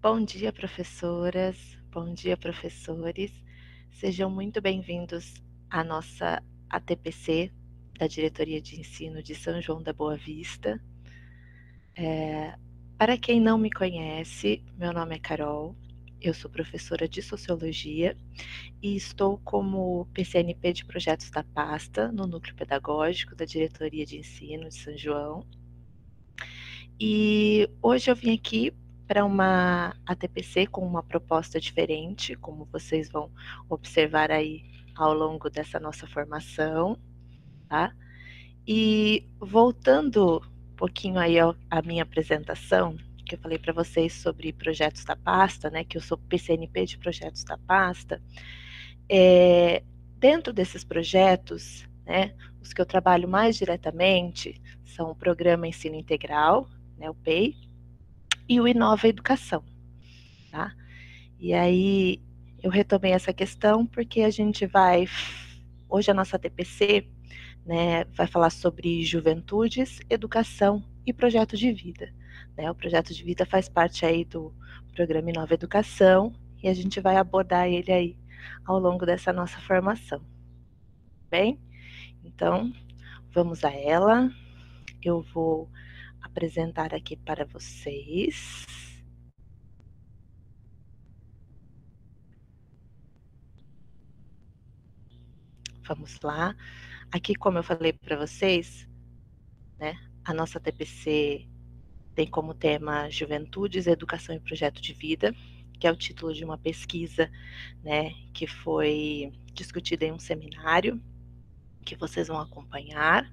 Bom dia, professoras, bom dia, professores. Sejam muito bem-vindos à nossa ATPC da Diretoria de Ensino de São João da Boa Vista. Para quem não me conhece, meu nome é Carol, eu sou professora de Sociologia e estou como PCNP de Projetos da Pasta no Núcleo Pedagógico da Diretoria de Ensino de São João. E hoje eu vim aqui para uma ATPC com uma proposta diferente, como vocês vão observar aí ao longo dessa nossa formação, tá? E voltando um pouquinho aí à minha apresentação, que eu falei para vocês sobre projetos da pasta, né, que eu sou PCNP de projetos da pasta, dentro desses projetos, né, os que eu trabalho mais diretamente são o Programa Ensino Integral, né, o PEI, e o Inova Educação, tá? E aí eu retomei essa questão porque a gente vai, hoje a nossa TPC, né, vai falar sobre juventudes, educação e projeto de vida, né? O projeto de vida faz parte aí do programa Inova Educação e a gente vai abordar ele aí ao longo dessa nossa formação. Bem, então vamos a ela. Eu vou apresentar aqui para vocês. Vamos lá. Aqui, como eu falei para vocês, né, a nossa TPC tem como tema Juventudes, Educação e Projeto de Vida, que é o título de uma pesquisa, né, que foi discutida em um seminário, que vocês vão acompanhar.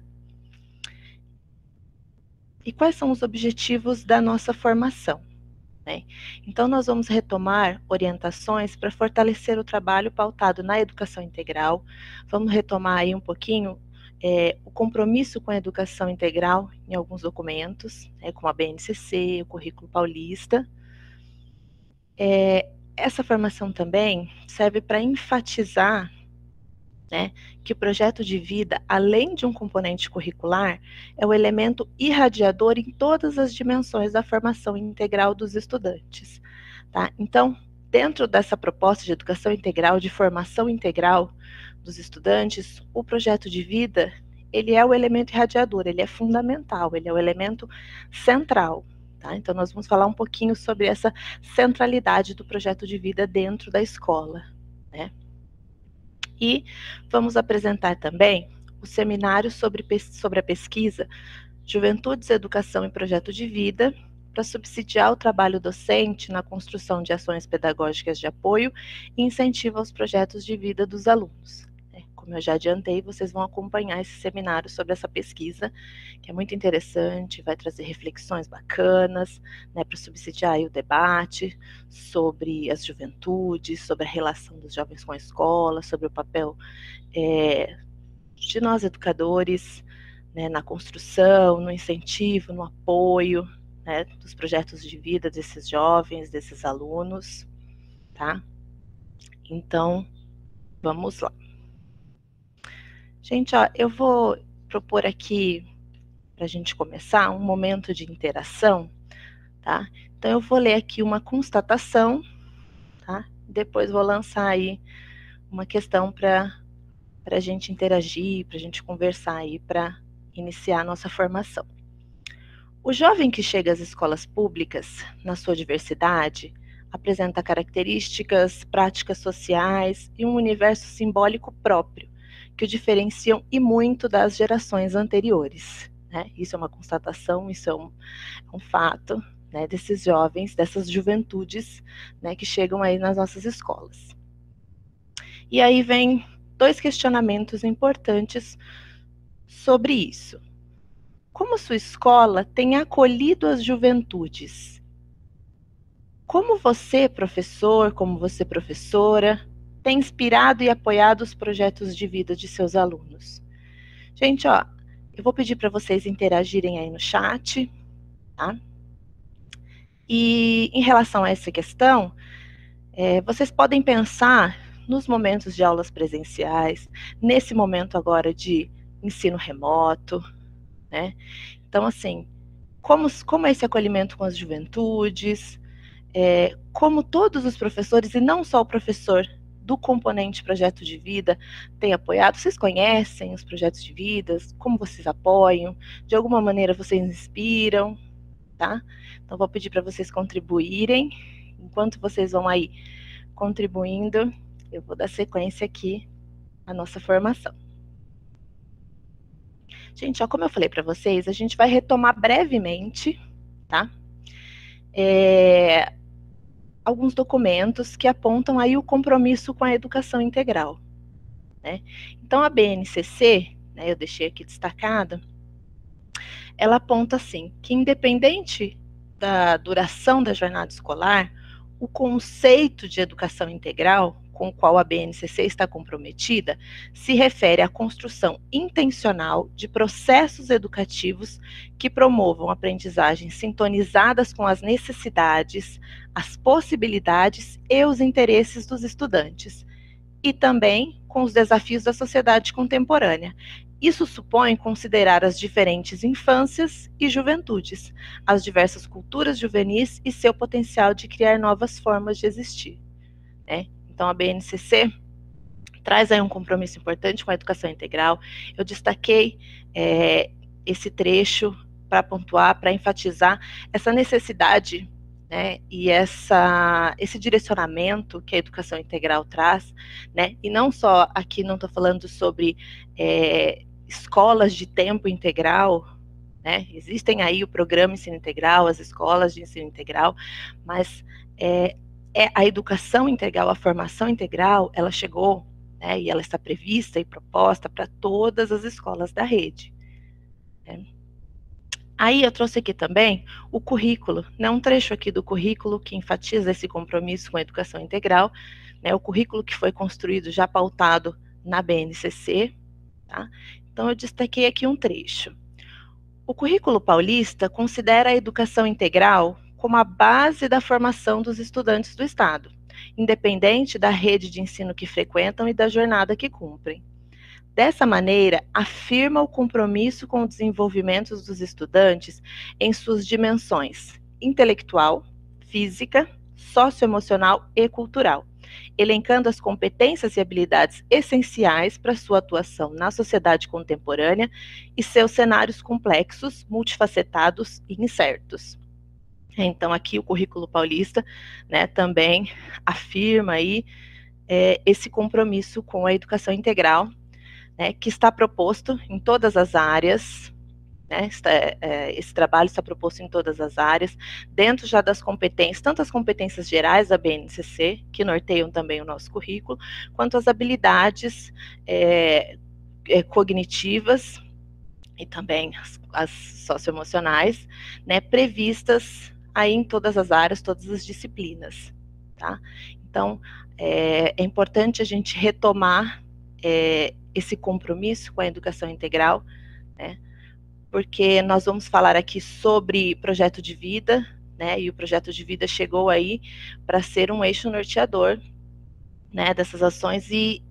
E quais são os objetivos da nossa formação? Né? Então, nós vamos retomar orientações para fortalecer o trabalho pautado na educação integral. Vamos retomar aí um pouquinho o compromisso com a educação integral em alguns documentos, como a BNCC, o Currículo Paulista. Essa formação também serve para enfatizar, né, que o projeto de vida, além de um componente curricular, é o elemento irradiador em todas as dimensões da formação integral dos estudantes. Tá? Então, dentro dessa proposta de educação integral, de formação integral dos estudantes, o projeto de vida, ele é o elemento irradiador, ele é fundamental, ele é o elemento central. Tá? Então, nós vamos falar um pouquinho sobre essa centralidade do projeto de vida dentro da escola, né? E vamos apresentar também o seminário sobre a pesquisa Juventudes, Educação e Projeto de Vida, para subsidiar o trabalho docente na construção de ações pedagógicas de apoio e incentivo aos projetos de vida dos alunos. Como eu já adiantei, vocês vão acompanhar esse seminário sobre essa pesquisa, que é muito interessante, vai trazer reflexões bacanas, né, para subsidiar aí o debate sobre as juventudes, sobre a relação dos jovens com a escola, sobre o papel de nós educadores, né, na construção, no incentivo, no apoio, né, dos projetos de vida desses jovens, desses alunos, tá? Então, vamos lá. Gente, ó, eu vou propor aqui, para a gente começar, um momento de interação, tá? Então, eu vou ler aqui uma constatação, tá? Depois vou lançar aí uma questão para a gente interagir, para a gente conversar aí, para iniciar a nossa formação. O jovem que chega às escolas públicas, na sua diversidade, apresenta características, práticas sociais e um universo simbólico próprio, que o diferenciam e muito das gerações anteriores. Né? Isso é uma constatação, isso é um fato, né, desses jovens, dessas juventudes, né, que chegam aí nas nossas escolas. E aí vem 2 questionamentos importantes sobre isso. Como sua escola tem acolhido as juventudes? Como você, professor, como você, professora, tem inspirado e apoiado os projetos de vida de seus alunos? Gente, ó, eu vou pedir para vocês interagirem aí no chat, tá? E em relação a essa questão, vocês podem pensar nos momentos de aulas presenciais, nesse momento agora de ensino remoto, né? Então, assim, como é esse acolhimento com as juventudes? como todos os professores, e não só o professor do componente projeto de vida tem apoiado, vocês conhecem os projetos de vida, como vocês apoiam, de alguma maneira vocês inspiram, tá? Então vou pedir para vocês contribuírem, enquanto vocês vão aí contribuindo, eu vou dar sequência aqui à nossa formação. Gente, ó, como eu falei para vocês, a gente vai retomar brevemente, tá? Alguns documentos que apontam aí o compromisso com a educação integral, né? Então, a BNCC, né, eu deixei aqui destacado, ela aponta assim, que independente da duração da jornada escolar, o conceito de educação integral com o qual a BNCC está comprometida se refere à construção intencional de processos educativos que promovam aprendizagens sintonizadas com as necessidades, as possibilidades e os interesses dos estudantes, e também com os desafios da sociedade contemporânea. Isso supõe considerar as diferentes infâncias e juventudes, as diversas culturas juvenis e seu potencial de criar novas formas de existir, né? Então, a BNCC traz aí um compromisso importante com a educação integral. Eu destaquei esse trecho para pontuar, para enfatizar essa necessidade, né, e esse direcionamento que a educação integral traz, né, e não só aqui, não estou falando sobre escolas de tempo integral, né, existem aí o programa Ensino Integral, as escolas de ensino integral, mas a educação integral, a formação integral, ela chegou, né, e ela está prevista e proposta para todas as escolas da rede, né. Aí eu trouxe aqui também o currículo, né, um trecho aqui do currículo que enfatiza esse compromisso com a educação integral, né, o currículo que foi construído já pautado na BNCC, tá? Então eu destaquei aqui um trecho. O currículo paulista considera a educação integral como a base da formação dos estudantes do Estado, independente da rede de ensino que frequentam e da jornada que cumprem. Dessa maneira, afirma o compromisso com o desenvolvimento dos estudantes em suas dimensões intelectual, física, socioemocional e cultural, elencando as competências e habilidades essenciais para sua atuação na sociedade contemporânea e seus cenários complexos, multifacetados e incertos. Então, aqui o currículo paulista, né, também afirma aí esse compromisso com a educação integral, né, que está proposto em todas as áreas, né, esse trabalho está proposto em todas as áreas, dentro já das competências, tanto as competências gerais da BNCC, que norteiam também o nosso currículo, quanto as habilidades cognitivas e também as socioemocionais, né, previstas aí em todas as áreas, todas as disciplinas, tá? Então, é importante a gente retomar esse compromisso com a educação integral, né, porque nós vamos falar aqui sobre projeto de vida, né, e o projeto de vida chegou aí para ser um eixo norteador, né, dessas ações e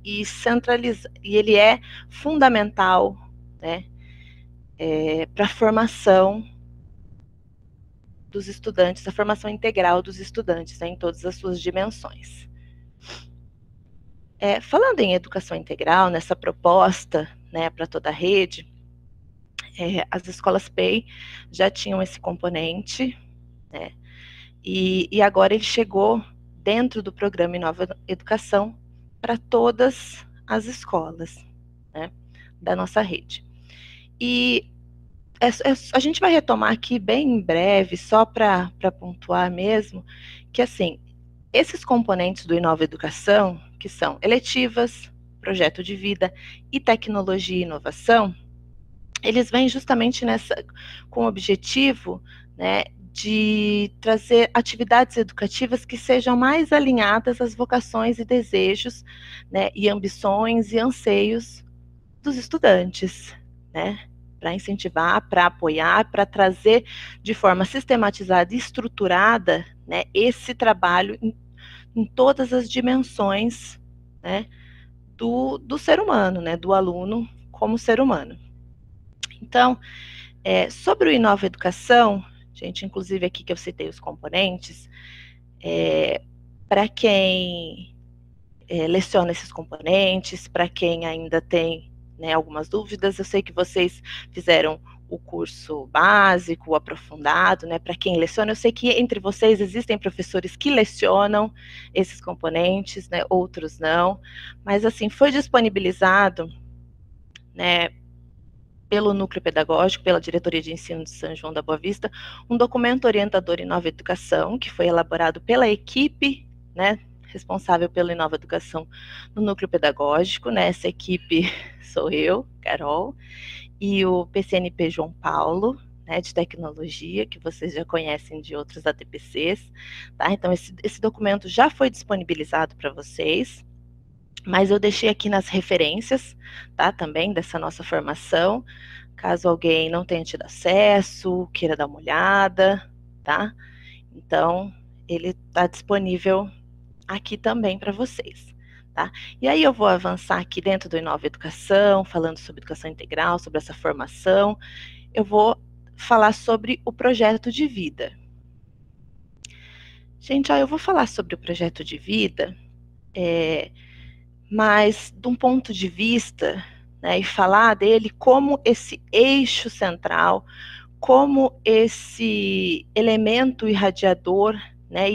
ele é fundamental, né, para a formação dos estudantes, a formação integral dos estudantes, né, em todas as suas dimensões. Falando em educação integral, nessa proposta, né, para toda a rede, as escolas PEI já tinham esse componente, né, e agora ele chegou dentro do programa Inova Educação para todas as escolas, né, da nossa rede. E a gente vai retomar aqui bem em breve, só para pontuar mesmo, que assim, esses componentes do Inova Educação, que são eletivas, projeto de vida e tecnologia e inovação, eles vêm justamente com o objetivo, né, de trazer atividades educativas que sejam mais alinhadas às vocações e desejos, né, e ambições e anseios dos estudantes, né, para incentivar, para apoiar, para trazer de forma sistematizada e estruturada, né, esse trabalho em todas as dimensões, né, do ser humano, né, do aluno como ser humano. Então, sobre o Inova Educação, gente, inclusive aqui que eu citei os componentes, Para quem leciona esses componentes, para quem ainda tem, né, algumas dúvidas, eu sei que vocês fizeram o curso básico, o aprofundado, né, para quem leciona, eu sei que entre vocês existem professores que lecionam esses componentes, né, outros não, mas assim, foi disponibilizado, né, pelo Núcleo Pedagógico, pela Diretoria de Ensino de São João da Boa Vista, um documento orientador em Nova Educação, que foi elaborado pela equipe, né, responsável pela Inova Educação no Núcleo Pedagógico, né, essa equipe sou eu, Carol, e o PCNP João Paulo, né, de tecnologia, que vocês já conhecem de outros ATPCs, tá? Então, esse documento já foi disponibilizado para vocês, mas eu deixei aqui nas referências, tá, também dessa nossa formação, caso alguém não tenha tido acesso, queira dar uma olhada, tá? Então, ele está disponível aqui também para vocês, tá? E aí eu vou avançar aqui dentro do Inova Educação, falando sobre educação integral, sobre essa formação, eu vou falar sobre o projeto de vida. Gente, eu vou falar sobre o projeto de vida, mas de um ponto de vista, né, e falar dele como esse eixo central, como esse elemento irradiador, né,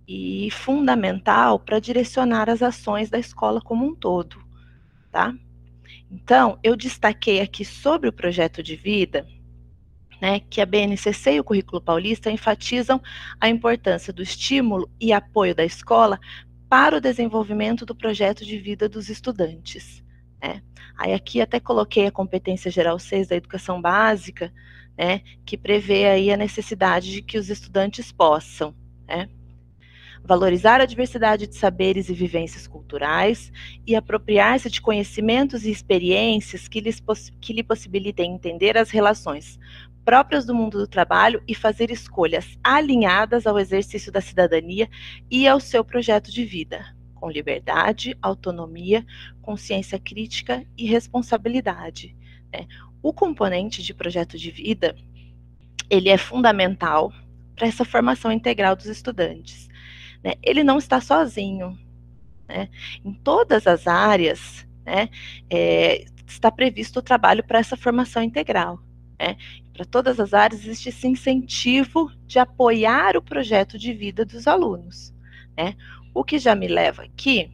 e fundamental para direcionar as ações da escola como um todo, tá? Então, eu destaquei aqui sobre o projeto de vida, né, que a BNCC e o Currículo Paulista enfatizam a importância do estímulo e apoio da escola para o desenvolvimento do projeto de vida dos estudantes, né? Aí aqui até coloquei a competência geral 6 da educação básica, né, que prevê aí a necessidade de que os estudantes possam, né, valorizar a diversidade de saberes e vivências culturais e apropriar-se de conhecimentos e experiências que lhe possibilitem entender as relações próprias do mundo do trabalho e fazer escolhas alinhadas ao exercício da cidadania e ao seu projeto de vida, com liberdade, autonomia, consciência crítica e responsabilidade, né? O componente de projeto de vida, ele é fundamental para essa formação integral dos estudantes, né? Ele não está sozinho, né? Em todas as áreas, né, está previsto o trabalho para essa formação integral, né? Para todas as áreas existe esse incentivo de apoiar o projeto de vida dos alunos, né? O que já me leva aqui,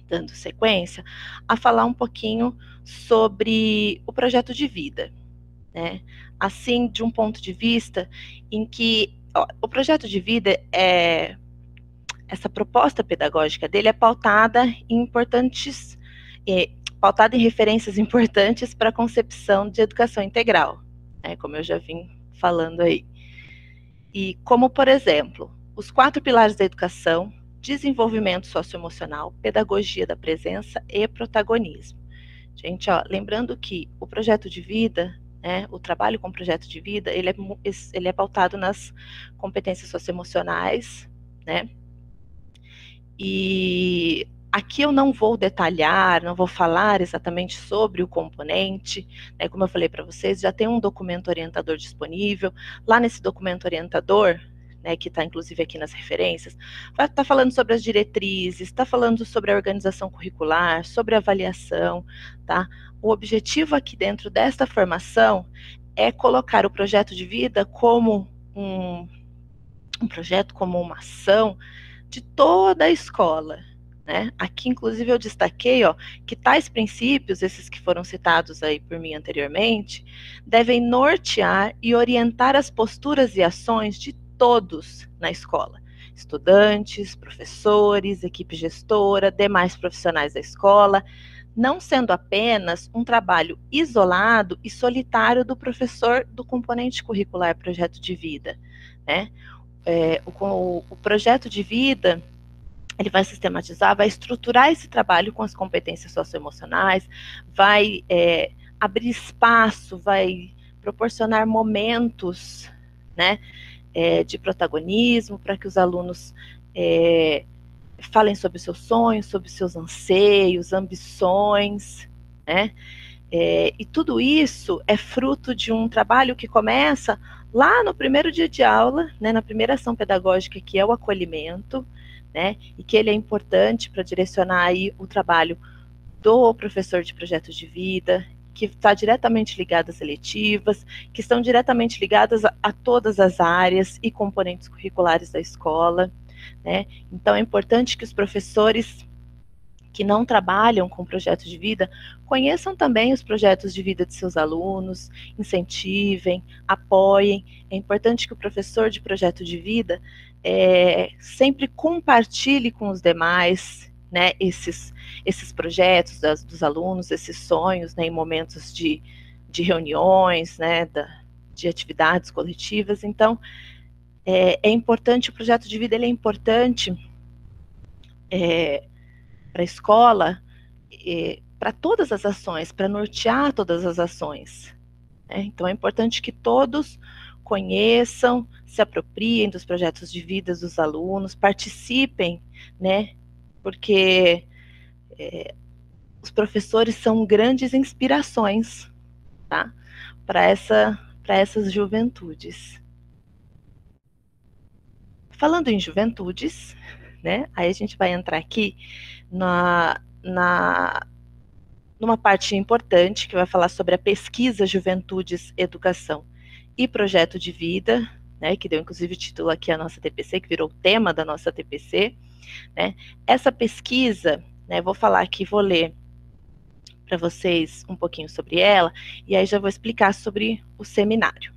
dando sequência, a falar um pouquinho sobre o projeto de vida, né? Assim, de um ponto de vista em que o projeto de vida essa proposta pedagógica dele é pautada em pautada em referências importantes para a concepção de educação integral, né, como eu já vim falando aí. E como, por exemplo, os 4 pilares da educação: desenvolvimento socioemocional, pedagogia da presença e protagonismo. Gente, lembrando que o projeto de vida, né, o trabalho com o projeto de vida, ele é pautado nas competências socioemocionais, né? E aqui eu não vou detalhar, não vou falar exatamente sobre o componente, né, como eu falei para vocês, já tem um documento orientador disponível. Lá nesse documento orientador, né, que está inclusive aqui nas referências, vai estar falando sobre as diretrizes, está falando sobre a organização curricular, sobre a avaliação, tá? O objetivo aqui dentro desta formação é colocar o projeto de vida como um projeto, como uma ação de toda a escola, né? Aqui, inclusive, eu destaquei, que tais princípios, esses que foram citados aí por mim anteriormente, devem nortear e orientar as posturas e ações de todos na escola: estudantes, professores, equipe gestora, demais profissionais da escola, não sendo apenas um trabalho isolado e solitário do professor do componente curricular projeto de vida, né? O projeto de vida, ele vai sistematizar, vai estruturar esse trabalho com as competências socioemocionais, vai abrir espaço, vai proporcionar momentos, né, de protagonismo para que os alunos falem sobre seus sonhos, sobre seus anseios, ambições, né? E tudo isso é fruto de um trabalho que começa lá no primeiro dia de aula, né, na primeira ação pedagógica, que é o acolhimento, né, e que ele é importante para direcionar aí o trabalho do professor de projeto de vida, que está diretamente ligado às eletivas, que estão diretamente ligadas a todas as áreas e componentes curriculares da escola, né? Então é importante que os professores que não trabalham com projetos de vida conheçam também os projetos de vida de seus alunos, incentivem, apoiem. É importante que o professor de projeto de vida sempre compartilhe com os demais, né, esses projetos dos alunos, esses sonhos, né, em momentos de reuniões, né, de atividades coletivas. Então, é importante, o projeto de vida ele é importante para a escola, para todas as ações, para nortear todas as ações. Né? Então, é importante que todos conheçam, se apropriem dos projetos de vida dos alunos, participem, né? Porque os professores são grandes inspirações, tá? Para essas juventudes. Falando em juventudes, né? Aí a gente vai entrar aqui numa parte importante que vai falar sobre a pesquisa Juventudes, Educação e Projeto de Vida, né, que deu inclusive o título aqui à nossa TPC, que virou o tema da nossa TPC, né. Essa pesquisa, né, vou falar aqui, vou ler para vocês um pouquinho sobre ela, e aí já vou explicar sobre o seminário.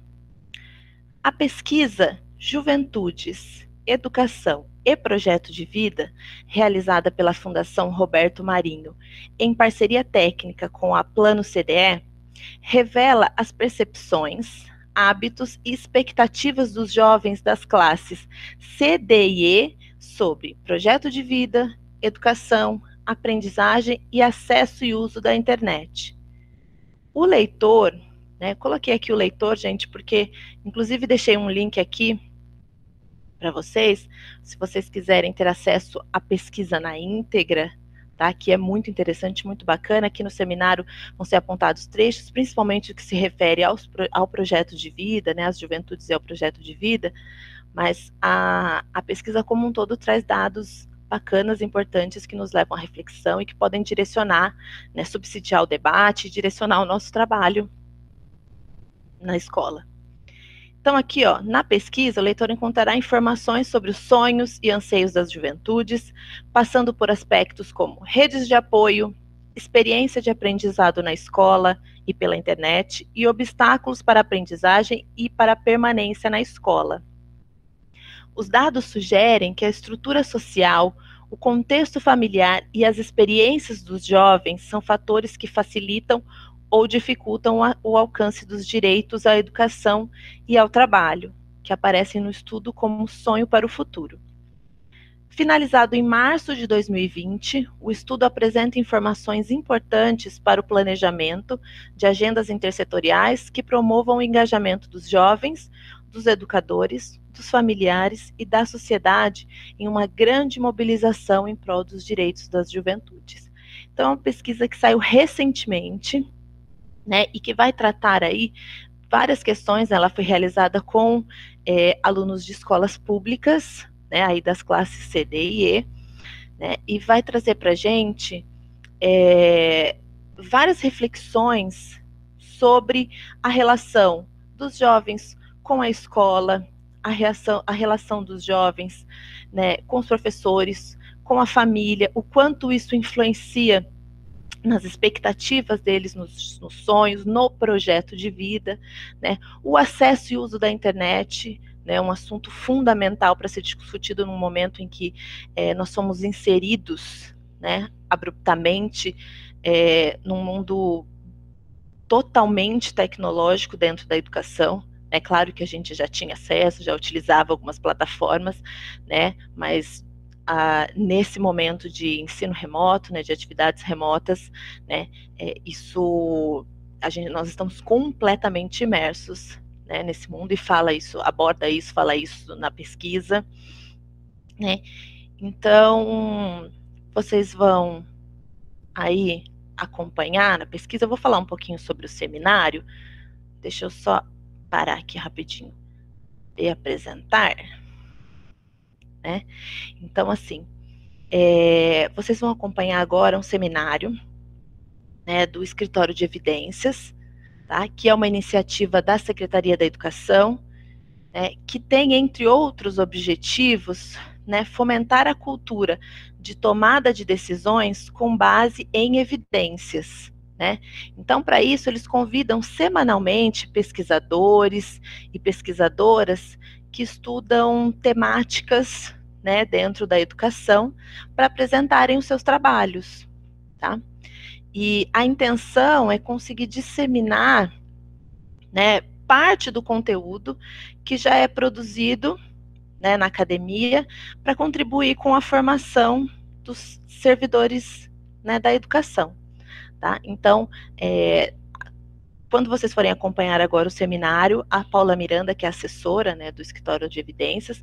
A pesquisa Juventudes, Educação e Projeto de Vida, realizada pela Fundação Roberto Marinho, em parceria técnica com a Plano CDE, revela as percepções, hábitos e expectativas dos jovens das classes C, D e E sobre projeto de vida, educação, aprendizagem e acesso e uso da internet. O leitor, né, coloquei aqui o leitor, gente, porque inclusive deixei um link aqui para vocês, se vocês quiserem ter acesso à pesquisa na íntegra, tá? Que é muito interessante, muito bacana. Aqui no seminário vão ser apontados trechos, principalmente o que se refere ao projeto de vida, né? As juventudes e ao projeto de vida, mas a pesquisa como um todo traz dados bacanas, importantes, que nos levam à reflexão e que podem direcionar, né, subsidiar o debate, direcionar o nosso trabalho na escola. Então, aqui, ó, na pesquisa, o leitor encontrará informações sobre os sonhos e anseios das juventudes, passando por aspectos como redes de apoio, experiência de aprendizado na escola e pela internet, e obstáculos para a aprendizagem e para a permanência na escola. Os dados sugerem que a estrutura social, o contexto familiar e as experiências dos jovens são fatores que facilitam ou dificultam o alcance dos direitos à educação e ao trabalho, que aparecem no estudo como um sonho para o futuro. Finalizado em março de 2020, o estudo apresenta informações importantes para o planejamento de agendas intersetoriais que promovam o engajamento dos jovens, dos educadores, dos familiares e da sociedade em uma grande mobilização em prol dos direitos das juventudes. Então, é uma pesquisa que saiu recentemente, né, e que vai tratar aí várias questões. Ela foi realizada com alunos de escolas públicas, né, aí das classes C, D e E, né, e vai trazer para a gente várias reflexões sobre a relação dos jovens com a escola, a relação dos jovens, né, com os professores, com a família, o quanto isso influencia nas expectativas deles, nos sonhos, no projeto de vida, né? O acesso e uso da internet, né, um assunto fundamental para ser discutido num momento em que nós somos inseridos, né, abruptamente, num mundo totalmente tecnológico dentro da educação. É claro que a gente já tinha acesso, já utilizava algumas plataformas, né, mas nesse momento de ensino remoto, né, de atividades remotas, né, nós estamos completamente imersos, né, nesse mundo, e fala isso na pesquisa, né. Então, vocês vão aí acompanhar na pesquisa, eu vou falar um pouquinho sobre o seminário. Deixa eu só parar aqui rapidinho e apresentar, né? Então, assim, vocês vão acompanhar agora um seminário, né, do Escritório de Evidências, tá? Que é uma iniciativa da Secretaria da Educação, né, que tem, entre outros objetivos, né, fomentar a cultura de tomada de decisões com base em evidências, né? Então, para isso, eles convidam semanalmente pesquisadores e pesquisadoras que estudam temáticas, né, dentro da educação, para apresentarem os seus trabalhos, tá? E a intenção é conseguir disseminar, né, parte do conteúdo que já é produzido, né, na academia, para contribuir com a formação dos servidores, né, da educação, tá? Então, quando vocês forem acompanhar agora o seminário, a Paula Miranda, que é assessora, né, do Escritório de Evidências,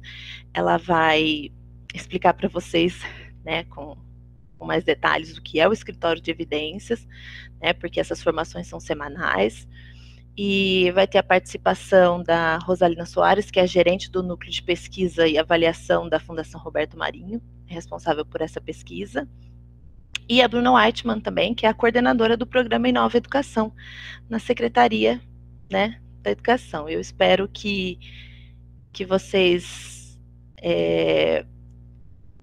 ela vai explicar para vocês, né, com mais detalhes o que é o Escritório de Evidências, né, porque essas formações são semanais. E vai ter a participação da Rosalina Soares, que é a gerente do Núcleo de Pesquisa e Avaliação da Fundação Roberto Marinho, responsável por essa pesquisa. E a Bruna Whiteman também, que é a coordenadora do programa Inova Educação, na Secretaria, né, da Educação. Eu espero que vocês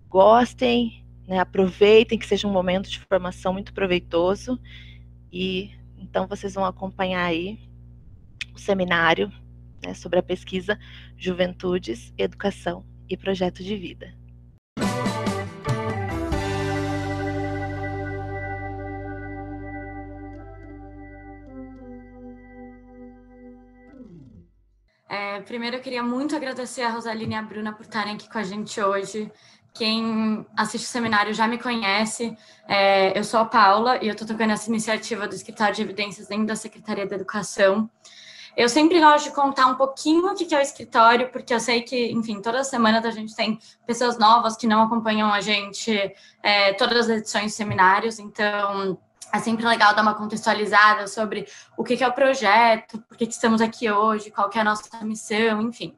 gostem, né, aproveitem, que seja um momento de formação muito proveitoso. E então vocês vão acompanhar aí o seminário, né, sobre a pesquisa Juventudes, Educação e Projeto de Vida. Primeiro, eu queria muito agradecer a Rosalina e a Bruna por estarem aqui com a gente hoje. Quem assiste o seminário já me conhece. Eu sou a Paula e eu estou tocando essa iniciativa do Escritório de Evidências dentro da Secretaria da Educação. Eu sempre gosto de contar um pouquinho o que é o escritório, porque eu sei que, enfim, toda semana a gente tem pessoas novas que não acompanham a gente todas as edições dos seminários, então é sempre legal dar uma contextualizada sobre o que é o projeto, por que estamos aqui hoje, qual que é a nossa missão, enfim.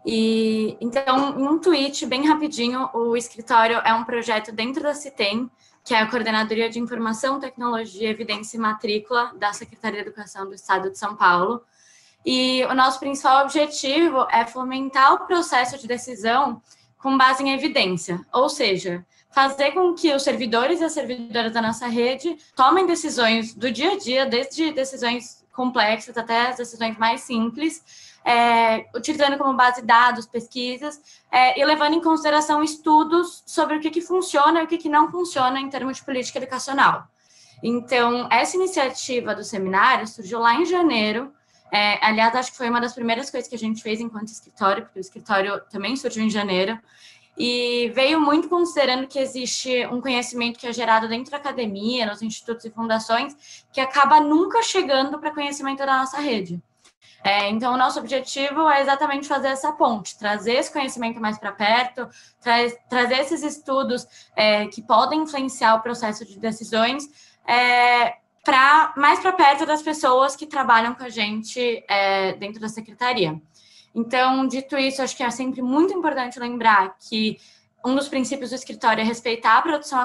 E então, em um tweet bem rapidinho, o escritório é um projeto dentro da CITEM, que é a Coordenadoria de Informação, Tecnologia, Evidência e Matrícula da Secretaria de Educação do Estado de São Paulo. E o nosso principal objetivo é fomentar o processo de decisão com base em evidência, ou seja, fazer com que os servidores e as servidoras da nossa rede tomem decisões do dia a dia, desde decisões complexas até as decisões mais simples, utilizando como base dados, pesquisas, e levando em consideração estudos sobre o que funciona e o que não funciona em termos de política educacional. Então, essa iniciativa do seminário surgiu lá em janeiro. Aliás, acho que foi uma das primeiras coisas que a gente fez enquanto escritório, porque o escritório também surgiu em janeiro, e veio muito considerando que existe um conhecimento que é gerado dentro da academia, nos institutos e fundações, que acaba nunca chegando para conhecimento da nossa rede. Então, o nosso objetivo é exatamente fazer essa ponte, trazer esse conhecimento mais para perto, trazer esses estudos que podem influenciar o processo de decisões, mais para perto das pessoas que trabalham com a gente dentro da secretaria. Então, dito isso, acho que é sempre muito importante lembrar que um dos princípios do escritório é respeitar a produção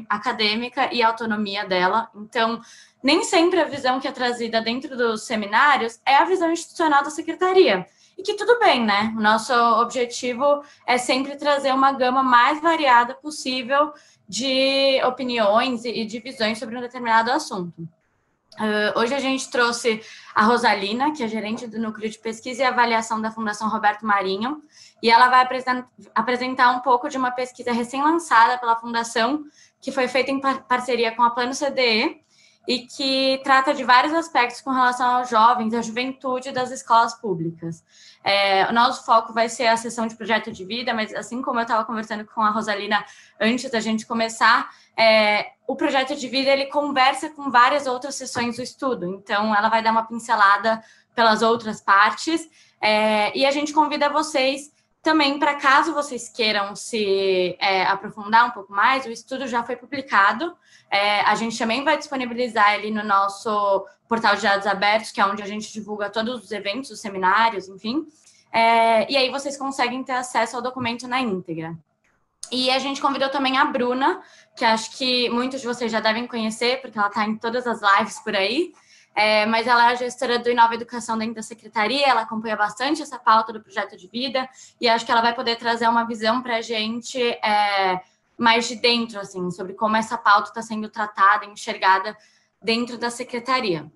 acadêmica e a autonomia dela. Então, nem sempre a visão que é trazida dentro dos seminários é a visão institucional da secretaria. E que tudo bem, né? O nosso objetivo é sempre trazer uma gama mais variada possível de opiniões e de visões sobre um determinado assunto. Hoje a gente trouxe a Rosalina, que é gerente do Núcleo de Pesquisa e Avaliação da Fundação Roberto Marinho, e ela vai apresentar um pouco de uma pesquisa recém-lançada pela Fundação, que foi feita em parceria com a Plano CDE, e que trata de vários aspectos com relação aos jovens, à juventude das escolas públicas. O nosso foco vai ser a sessão de projeto de vida, mas assim como eu estava conversando com a Rosalina antes da gente começar, o projeto de vida ele conversa com várias outras sessões do estudo, então ela vai dar uma pincelada pelas outras partes, e a gente convida vocês Também, para caso vocês queiram se aprofundar um pouco mais, o estudo já foi publicado. A gente também vai disponibilizar ele no nosso portal de dados abertos, que é onde a gente divulga todos os eventos, os seminários, enfim. E aí vocês conseguem ter acesso ao documento na íntegra. E a gente convidou também a Bruna, que acho que muitos de vocês já devem conhecer, porque ela está em todas as lives por aí. Mas ela é a gestora do Inova Educação dentro da Secretaria, ela acompanha bastante essa pauta do projeto de vida, e acho que ela vai poder trazer uma visão para a gente mais de dentro, assim, sobre como essa pauta está sendo tratada, enxergada dentro da Secretaria.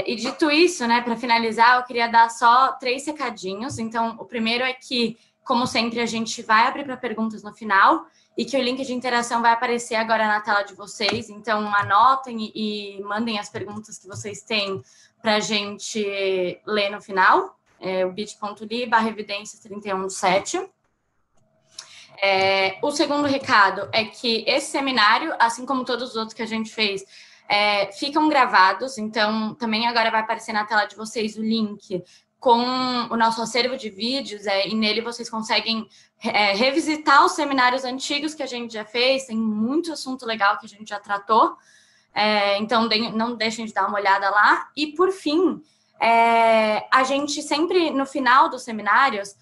E dito isso, né, para finalizar, eu queria dar só 3 recadinhos. Então, o primeiro é que, como sempre, a gente vai abrir para perguntas no final, e que o link de interação vai aparecer agora na tela de vocês. Então, anotem e mandem as perguntas que vocês têm para a gente ler no final. O bit.ly/evidências317. O segundo recado é que esse seminário, assim como todos os outros que a gente fez, ficam gravados. Então, também agora vai aparecer na tela de vocês o link com o nosso acervo de vídeos, e nele vocês conseguem revisitar os seminários antigos que a gente já fez, tem muito assunto legal que a gente já tratou, então não deixem de dar uma olhada lá. E, por fim, a gente sempre, no final dos seminários,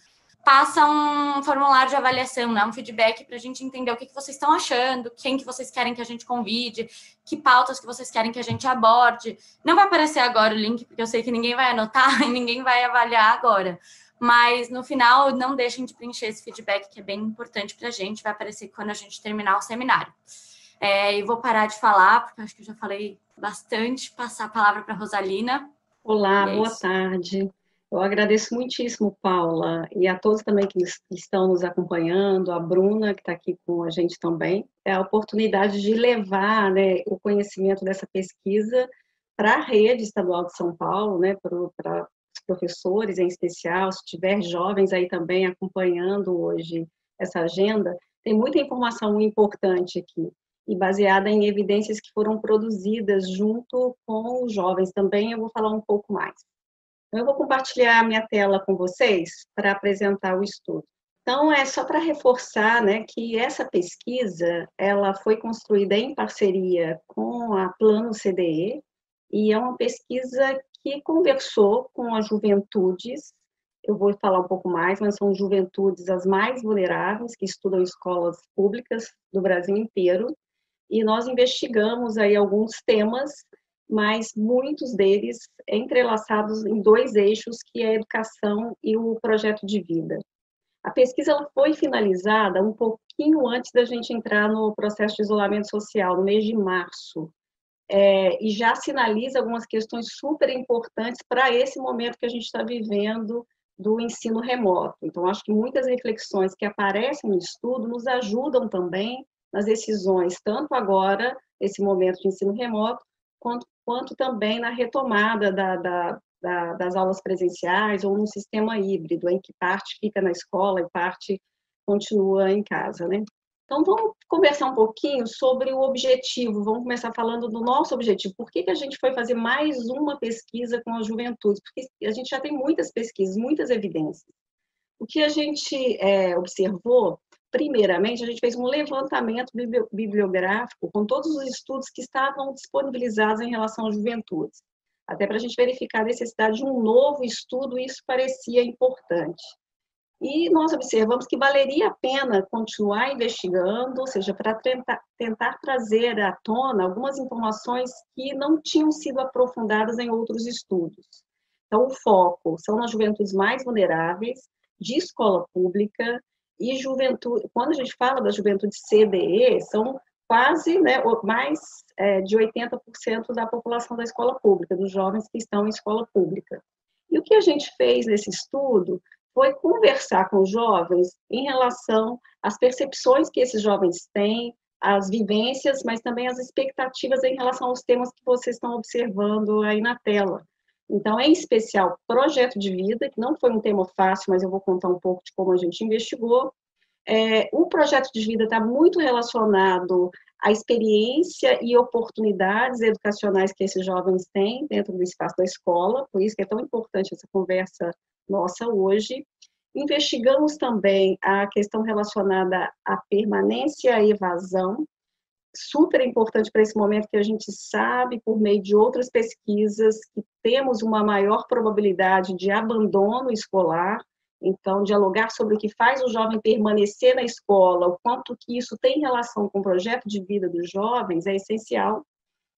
passa um formulário de avaliação, né? Um feedback para a gente entender o que vocês estão achando, quem que vocês querem que a gente convide, que pautas que vocês querem que a gente aborde. Não vai aparecer agora o link, porque eu sei que ninguém vai anotar e ninguém vai avaliar agora. Mas, no final, não deixem de preencher esse feedback, que é bem importante para a gente. Vai aparecer quando a gente terminar o seminário. E vou parar de falar, porque acho que eu já falei bastante. Passar a palavra para a Rosalina. Olá, boa tarde. Eu agradeço muitíssimo, Paula, e a todos também que estão nos acompanhando, a Bruna, que está aqui com a gente também, a oportunidade de levar, né, o conhecimento dessa pesquisa para a rede estadual de São Paulo, né, para os professores em especial, se tiver jovens aí também acompanhando hoje essa agenda, tem muita informação importante aqui, e baseada em evidências que foram produzidas junto com os jovens também. Eu vou falar um pouco mais. Eu vou compartilhar a minha tela com vocês para apresentar o estudo. Então, é só para reforçar, né, que essa pesquisa ela foi construída em parceria com a Plano CDE, e é uma pesquisa que conversou com as juventudes. Eu vou falar um pouco mais, mas são juventudes as mais vulneráveis, que estudam em escolas públicas do Brasil inteiro, e nós investigamos aí alguns temas, mas muitos deles entrelaçados em 2 eixos, que é a educação e o projeto de vida. A pesquisa ela foi finalizada um pouquinho antes da gente entrar no processo de isolamento social, no mês de março, e já sinaliza algumas questões super importantes para esse momento que a gente está vivendo do ensino remoto. Então, acho que muitas reflexões que aparecem no estudo nos ajudam também nas decisões, tanto agora, esse momento de ensino remoto, quanto também na retomada das aulas presenciais ou no sistema híbrido, em que parte fica na escola e parte continua em casa, né? Então, vamos conversar um pouquinho sobre o objetivo. Vamos começar falando do nosso objetivo. Por que a gente foi fazer mais uma pesquisa com a juventude? Porque a gente já tem muitas pesquisas, muitas evidências. O que a gente observou, primeiramente, a gente fez um levantamento bibliográfico com todos os estudos que estavam disponibilizados em relação às juventudes, até para a gente verificar a necessidade de um novo estudo, e isso parecia importante. E nós observamos que valeria a pena continuar investigando, ou seja, para tentar trazer à tona algumas informações que não tinham sido aprofundadas em outros estudos. Então, o foco são nas juventudes mais vulneráveis, de escola pública, e juventude. Quando a gente fala da juventude CDE, são quase, né, mais de 80% da população da escola pública, dos jovens que estão em escola pública. E o que a gente fez nesse estudo foi conversar com os jovens em relação às percepções que esses jovens têm, as vivências, mas também as expectativas em relação aos temas que vocês estão observando aí na tela. Então, em especial, projeto de vida, que não foi um tema fácil, mas eu vou contar um pouco de como a gente investigou. O projeto de vida está muito relacionado à experiência e oportunidades educacionais que esses jovens têm dentro do espaço da escola, por isso que é tão importante essa conversa nossa hoje. Investigamos também a questão relacionada à permanência e evasão, super importante para esse momento, que a gente sabe, por meio de outras pesquisas, que temos uma maior probabilidade de abandono escolar. Então, dialogar sobre o que faz o jovem permanecer na escola, o quanto que isso tem relação com o projeto de vida dos jovens, é essencial.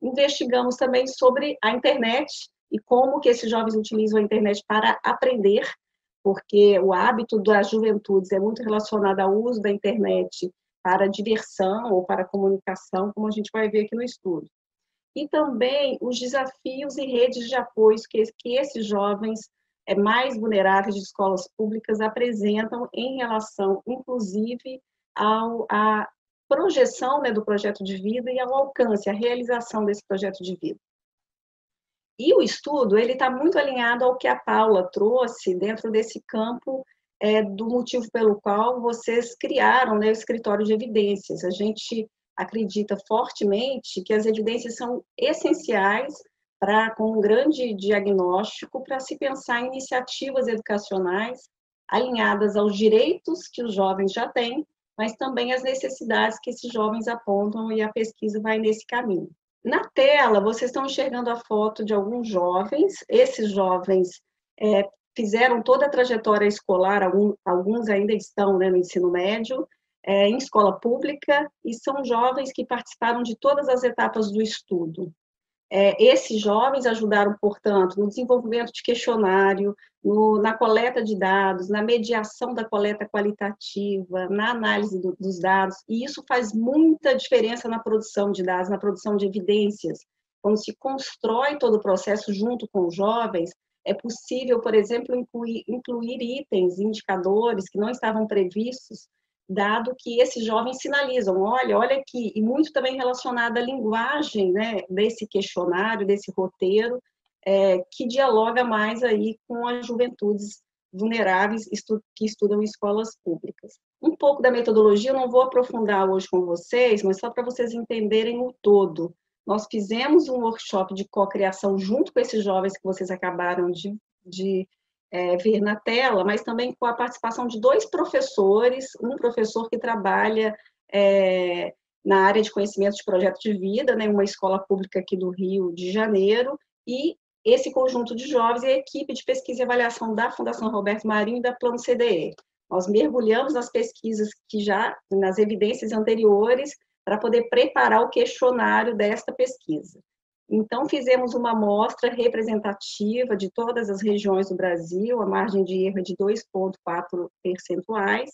Investigamos também sobre a internet e como que esses jovens utilizam a internet para aprender, porque o hábito das juventudes é muito relacionado ao uso da internet para diversão ou para comunicação, como a gente vai ver aqui no estudo. E também os desafios e redes de apoio que esses jovens mais vulneráveis de escolas públicas apresentam em relação, inclusive, à projeção, né, do projeto de vida e ao alcance, à realização desse projeto de vida. E o estudo ele está muito alinhado ao que a Paula trouxe dentro desse campo do motivo pelo qual vocês criaram, né, o escritório de evidências. A gente acredita fortemente que as evidências são essenciais com um grande diagnóstico para se pensar em iniciativas educacionais alinhadas aos direitos que os jovens já têm, mas também às necessidades que esses jovens apontam, e a pesquisa vai nesse caminho. Na tela, vocês estão enxergando a foto de alguns jovens. Esses jovens fizeram toda a trajetória escolar, alguns ainda estão, né, no ensino médio, em escola pública, e são jovens que participaram de todas as etapas do estudo. Esses jovens ajudaram, portanto, no desenvolvimento de questionário, na coleta de dados, na mediação da coleta qualitativa, na análise dos dados, e isso faz muita diferença na produção de dados, na produção de evidências. Quando se constrói todo o processo junto com os jovens, é possível, por exemplo, incluir itens, indicadores que não estavam previstos, dado que esses jovens sinalizam, olha aqui, e muito também relacionado à linguagem, né, desse questionário, desse roteiro, que dialoga mais aí com as juventudes vulneráveis que estudam em escolas públicas. Um pouco da metodologia eu não vou aprofundar hoje com vocês, mas só para vocês entenderem o todo. Nós fizemos um workshop de cocriação junto com esses jovens que vocês acabaram de ver na tela, mas também com a participação de 2 professores, um professor que trabalha na área de conhecimento de projeto de vida, né, uma escola pública aqui do Rio de Janeiro, e esse conjunto de jovens e a equipe de pesquisa e avaliação da Fundação Roberto Marinho e da Plano CDE. Nós mergulhamos nas pesquisas nas evidências anteriores, para poder preparar o questionário desta pesquisa. Então, fizemos uma amostra representativa de todas as regiões do Brasil, a margem de erro é de 2,4 percentuais,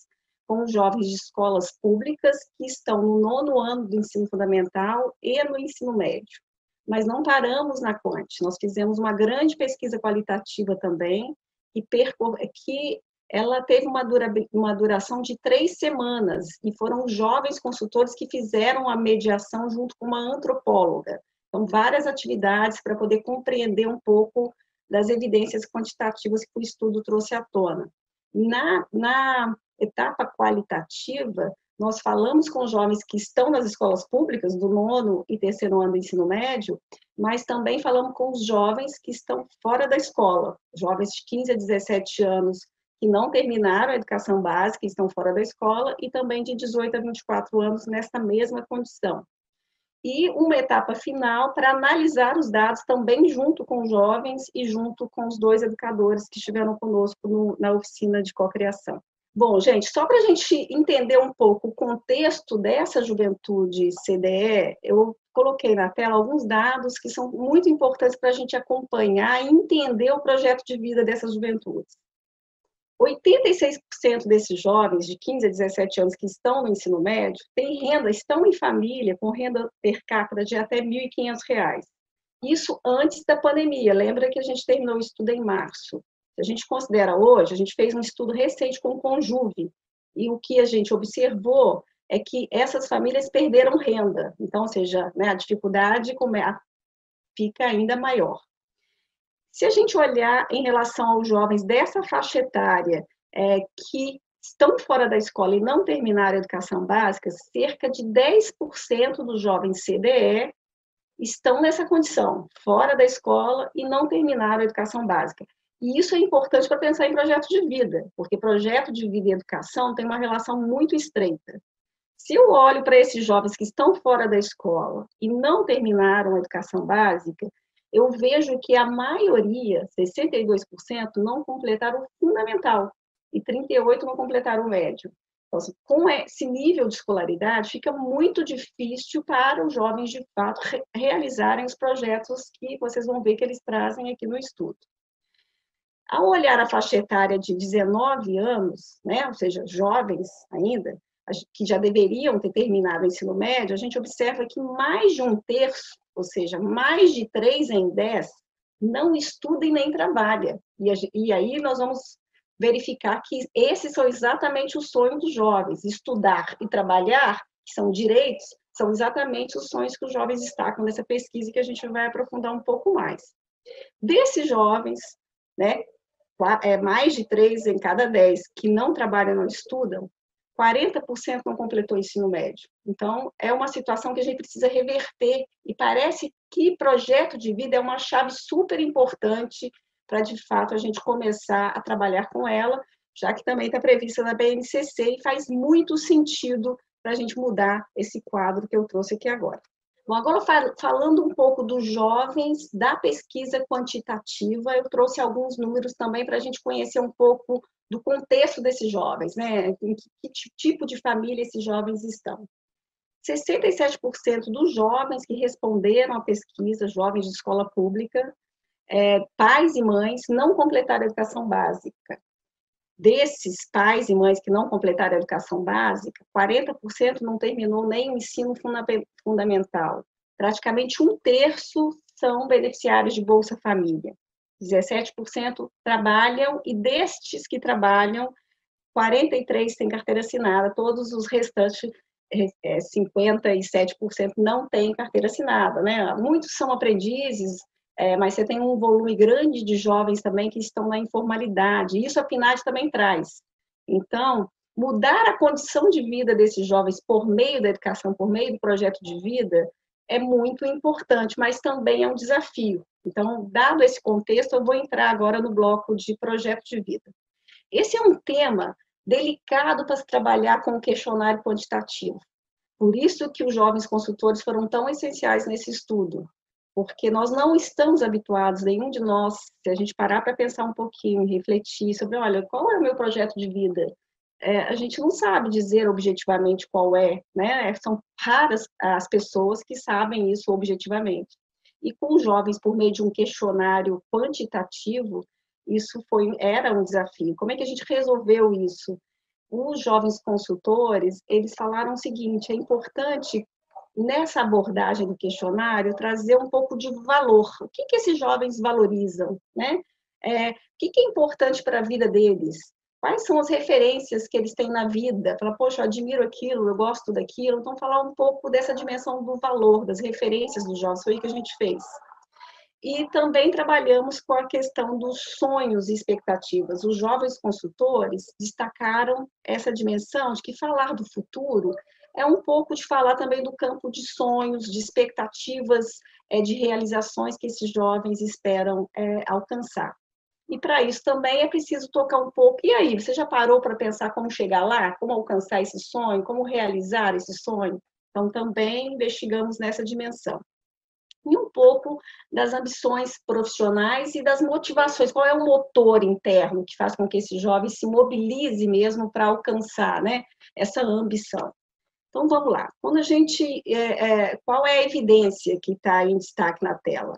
com jovens de escolas públicas que estão no 9º ano do ensino fundamental e no ensino médio. Mas não paramos na quanti, nós fizemos uma grande pesquisa qualitativa também, que ela teve uma duração de 3 semanas, e foram jovens consultores que fizeram a mediação junto com uma antropóloga. Então, várias atividades para poder compreender um pouco das evidências quantitativas que o estudo trouxe à tona. Na etapa qualitativa, nós falamos com jovens que estão nas escolas públicas, do 9º e 3º ano do ensino médio, mas também falamos com os jovens que estão fora da escola, jovens de 15 a 17 anos, que não terminaram a educação básica e estão fora da escola, e também de 18 a 24 anos nesta mesma condição. E uma etapa final para analisar os dados também junto com os jovens e junto com os 2 educadores que estiveram conosco na oficina de cocriação. Bom, gente, só para a gente entender um pouco o contexto dessa juventude CDE, eu coloquei na tela alguns dados que são muito importantes para a gente acompanhar e entender o projeto de vida dessas juventudes. 86% desses jovens de 15 a 17 anos que estão no ensino médio estão em família com renda per capita de até R$ 1.500. Isso antes da pandemia. Lembra que a gente terminou o estudo em março. Se a gente considera hoje, a gente fez um estudo recente com o Conjuve, e o que a gente observou é que essas famílias perderam renda. Então, ou seja, né, a dificuldade fica ainda maior. Se a gente olhar em relação aos jovens dessa faixa etária que estão fora da escola e não terminaram a educação básica, cerca de 10% dos jovens CDE estão nessa condição, fora da escola e não terminaram a educação básica. E isso é importante para pensar em projeto de vida, porque projeto de vida e educação tem uma relação muito estreita. Se eu olho para esses jovens que estão fora da escola e não terminaram a educação básica, eu vejo que a maioria, 62%, não completaram o fundamental e 38% não completaram o médio. Então, assim, com esse nível de escolaridade, fica muito difícil para os jovens, de fato, realizarem os projetos que vocês vão ver que eles trazem aqui no estudo. Ao olhar a faixa etária de 19 anos, né, ou seja, jovens ainda, que já deveriam ter terminado o ensino médio, a gente observa que mais de um terço, ou seja, mais de 3 em 10, não estuda e nem trabalha. E aí nós vamos verificar que esses são exatamente os sonhos dos jovens. Estudar e trabalhar, que são direitos, são exatamente os sonhos que os jovens destacam nessa pesquisa e que a gente vai aprofundar um pouco mais. Desses jovens, né, mais de 3 em cada 10 que não trabalham, não estudam, 40% não completou o ensino médio. Então, é uma situação que a gente precisa reverter, e parece que projeto de vida é uma chave super importante para, de fato, a gente começar a trabalhar com ela, já que também está prevista na BNCC e faz muito sentido para a gente mudar esse quadro que eu trouxe aqui agora. Bom, agora falando um pouco dos jovens da pesquisa quantitativa, eu trouxe alguns números também para a gente conhecer um pouco do contexto desses jovens, né? Em que tipo de família esses jovens estão. 67% dos jovens que responderam à pesquisa, jovens de escola pública, pais e mães, não completaram a educação básica. Desses pais e mães que não completaram a educação básica, 40% não terminou nem o ensino fundamental. Praticamente um terço são beneficiários de Bolsa Família. 17% trabalham, e destes que trabalham, 43% têm carteira assinada, todos os restantes, 57% não têm carteira assinada, né? Muitos são aprendizes, mas você tem um volume grande de jovens também que estão na informalidade, e isso a PNAD também traz. Então, mudar a condição de vida desses jovens por meio da educação, por meio do projeto de vida, é muito importante, mas também é um desafio. Então, dado esse contexto, eu vou entrar agora no bloco de projeto de vida. Esse é um tema delicado para se trabalhar com o questionário quantitativo. Por isso que os jovens consultores foram tão essenciais nesse estudo, porque nós não estamos habituados, nenhum de nós, se a gente parar para pensar um pouquinho, refletir sobre, olha, qual é o meu projeto de vida? A gente não sabe dizer objetivamente qual é, né? São raras as pessoas que sabem isso objetivamente. E com os jovens, por meio de um questionário quantitativo, isso era um desafio. Como é que a gente resolveu isso? Os jovens consultores, eles falaram o seguinte: é importante, nessa abordagem do questionário, trazer um pouco de valor. O que esses jovens valorizam, né? O que é importante para a vida deles? Quais são as referências que eles têm na vida? Fala, poxa, eu admiro aquilo, eu gosto daquilo. Então, falar um pouco dessa dimensão do valor, das referências dos jovens, foi o que a gente fez. E também trabalhamos com a questão dos sonhos e expectativas. Os jovens consultores destacaram essa dimensão de que falar do futuro é um pouco de falar também do campo de sonhos, de expectativas, de realizações que esses jovens esperam alcançar. E para isso também é preciso tocar um pouco. E aí, você já parou para pensar como chegar lá? Como alcançar esse sonho? Como realizar esse sonho? Então, também investigamos nessa dimensão. E um pouco das ambições profissionais e das motivações. Qual é o motor interno que faz com que esse jovem se mobilize mesmo para alcançar, né, essa ambição? Então, vamos lá. Quando a gente, qual é a evidência que está em destaque na tela?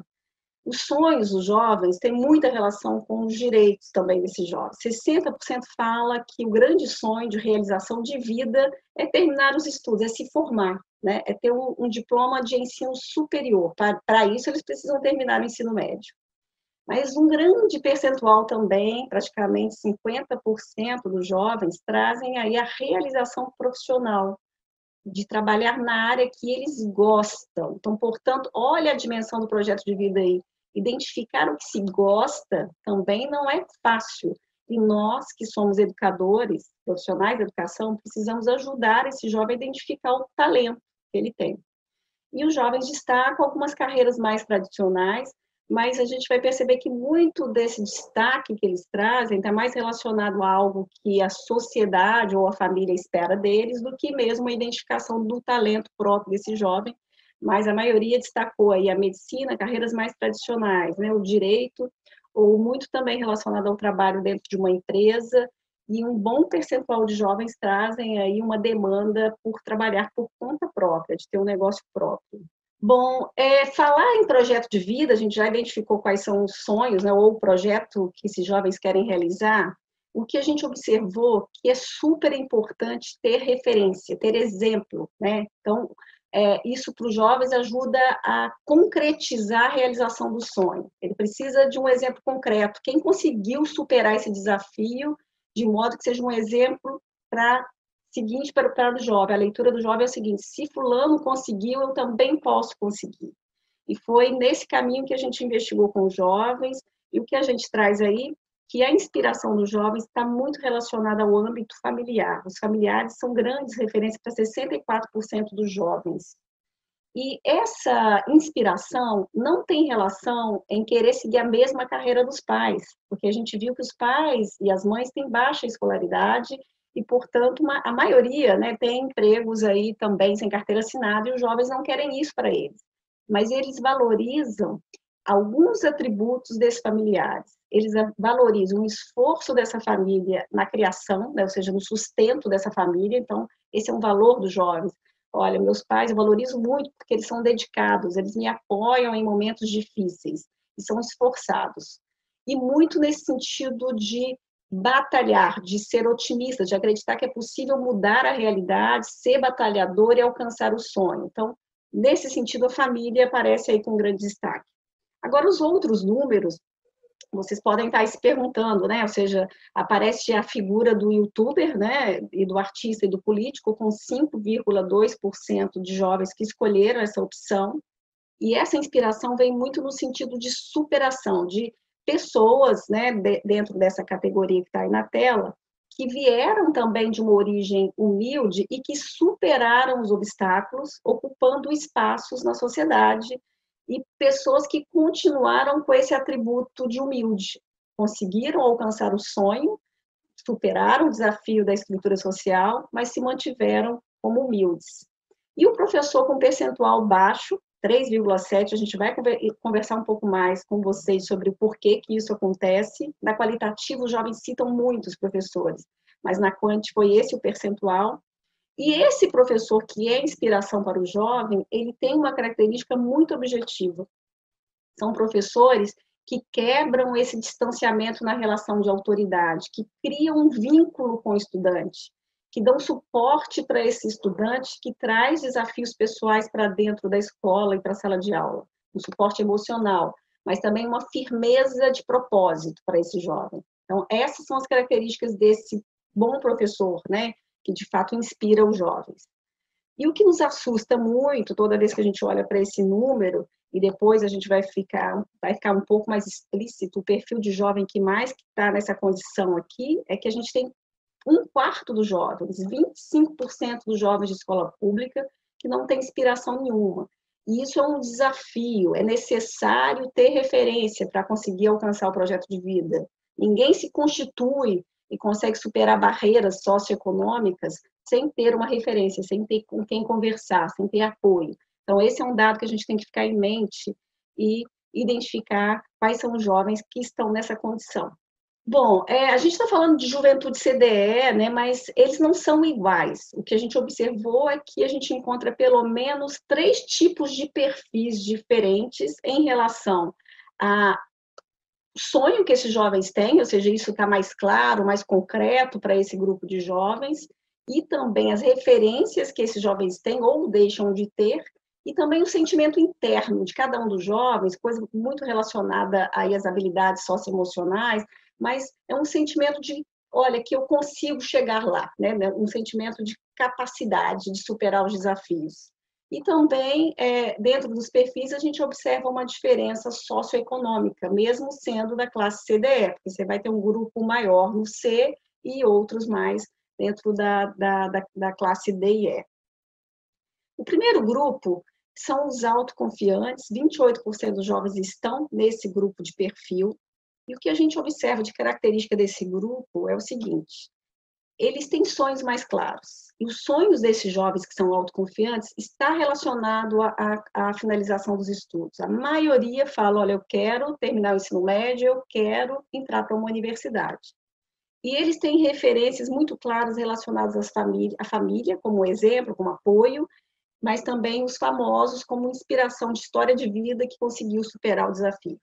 Os sonhos dos jovens têm muita relação com os direitos também desses jovens. 60% fala que o grande sonho de realização de vida é terminar os estudos, é se formar, né? É ter um diploma de ensino superior. Para isso, eles precisam terminar o ensino médio. Mas um grande percentual também, praticamente 50% dos jovens, trazem aí a realização profissional, de trabalhar na área que eles gostam. Então, portanto, olha a dimensão do projeto de vida aí. Identificar o que se gosta também não é fácil. E nós, que somos educadores, profissionais de educação, precisamos ajudar esse jovem a identificar o talento que ele tem. E os jovens destacam algumas carreiras mais tradicionais, mas a gente vai perceber que muito desse destaque que eles trazem está mais relacionado a algo que a sociedade ou a família espera deles do que mesmo a identificação do talento próprio desse jovem, mas a maioria destacou aí a medicina, carreiras mais tradicionais, né, o direito, ou muito também relacionado ao trabalho dentro de uma empresa, e um bom percentual de jovens trazem aí uma demanda por trabalhar por conta própria, de ter um negócio próprio. Bom, falar em projeto de vida, a gente já identificou quais são os sonhos, né, ou o projeto que esses jovens querem realizar. O que a gente observou que é super importante ter referência, ter exemplo, né? Então, isso para os jovens ajuda a concretizar a realização do sonho. Ele precisa de um exemplo concreto. Quem conseguiu superar esse desafio de modo que seja um exemplo para o jovem. A leitura do jovem é o seguinte: se fulano conseguiu, eu também posso conseguir. E foi nesse caminho que a gente investigou com os jovens, e o que a gente traz aí, que a inspiração dos jovens está muito relacionada ao âmbito familiar. Os familiares são grandes referências para 64% dos jovens. E essa inspiração não tem relação em querer seguir a mesma carreira dos pais, porque a gente viu que os pais e as mães têm baixa escolaridade e, portanto, a maioria, né, tem empregos aí também sem carteira assinada, e os jovens não querem isso para eles. Mas eles valorizam alguns atributos desses familiares. Eles valorizam o esforço dessa família na criação, né, ou seja, no sustento dessa família. Então, esse é um valor dos jovens. Olha, meus pais eu valorizo muito porque eles são dedicados, eles me apoiam em momentos difíceis e são esforçados. E muito nesse sentido de batalhar, de ser otimista, de acreditar que é possível mudar a realidade, ser batalhador e alcançar o sonho. Então, nesse sentido, a família aparece aí com grande destaque. Agora, os outros números, vocês podem estar se perguntando, né? Ou seja, aparece a figura do youtuber, né? E do artista e do político, com 5,2% de jovens que escolheram essa opção. E essa inspiração vem muito no sentido de superação, de pessoas, né, dentro dessa categoria que está aí na tela, que vieram também de uma origem humilde e que superaram os obstáculos, ocupando espaços na sociedade, e pessoas que continuaram com esse atributo de humilde, conseguiram alcançar o sonho, superaram o desafio da estrutura social, mas se mantiveram como humildes. E o professor com percentual baixo, 3,7, a gente vai conversar um pouco mais com vocês sobre o porquê que isso acontece. Na qualitativa, os jovens citam muitos professores, mas na quant foi esse o percentual. E esse professor que é inspiração para o jovem, ele tem uma característica muito objetiva. São professores que quebram esse distanciamento na relação de autoridade, que criam um vínculo com o estudante, que dão suporte para esse estudante, que traz desafios pessoais para dentro da escola e para a sala de aula, um suporte emocional, mas também uma firmeza de propósito para esse jovem. Então, essas são as características desse bom professor, né, que de fato inspira os jovens. E o que nos assusta muito, toda vez que a gente olha para esse número, e depois a gente vai ficar um pouco mais explícito, o perfil de jovem que mais está nessa condição aqui, é que a gente tem 1/4 dos jovens, 25% dos jovens de escola pública, que não tem inspiração nenhuma. E isso é um desafio, é necessário ter referência para conseguir alcançar o projeto de vida. Ninguém se constitui e consegue superar barreiras socioeconômicas sem ter uma referência, sem ter com quem conversar, sem ter apoio. Então, esse é um dado que a gente tem que ficar em mente e identificar quais são os jovens que estão nessa condição. Bom, a gente está falando de juventude CDE, né, mas eles não são iguais. O que a gente observou é que a gente encontra pelo menos 3 tipos de perfis diferentes em relação ao sonho que esses jovens têm, ou seja, isso está mais claro, mais concreto para esse grupo de jovens, e também as referências que esses jovens têm ou deixam de ter, e também o sentimento interno de cada um dos jovens, coisa muito relacionada aí às habilidades socioemocionais, mas é um sentimento de, olha, que eu consigo chegar lá, né? Um sentimento de capacidade de superar os desafios. E também, dentro dos perfis, a gente observa uma diferença socioeconômica, mesmo sendo da classe CDE, porque você vai ter um grupo maior no C e outros mais dentro da classe D e E. O primeiro grupo são os autoconfiantes, 28% dos jovens estão nesse grupo de perfil, e o que a gente observa de característica desse grupo é o seguinte: eles têm sonhos mais claros. E os sonhos desses jovens que são autoconfiantes está relacionado à finalização dos estudos. A maioria fala, olha, eu quero terminar o ensino médio, eu quero entrar para uma universidade. E eles têm referências muito claras relacionadas à família, como exemplo, como apoio, mas também os famosos como inspiração de história de vida que conseguiu superar o desafio.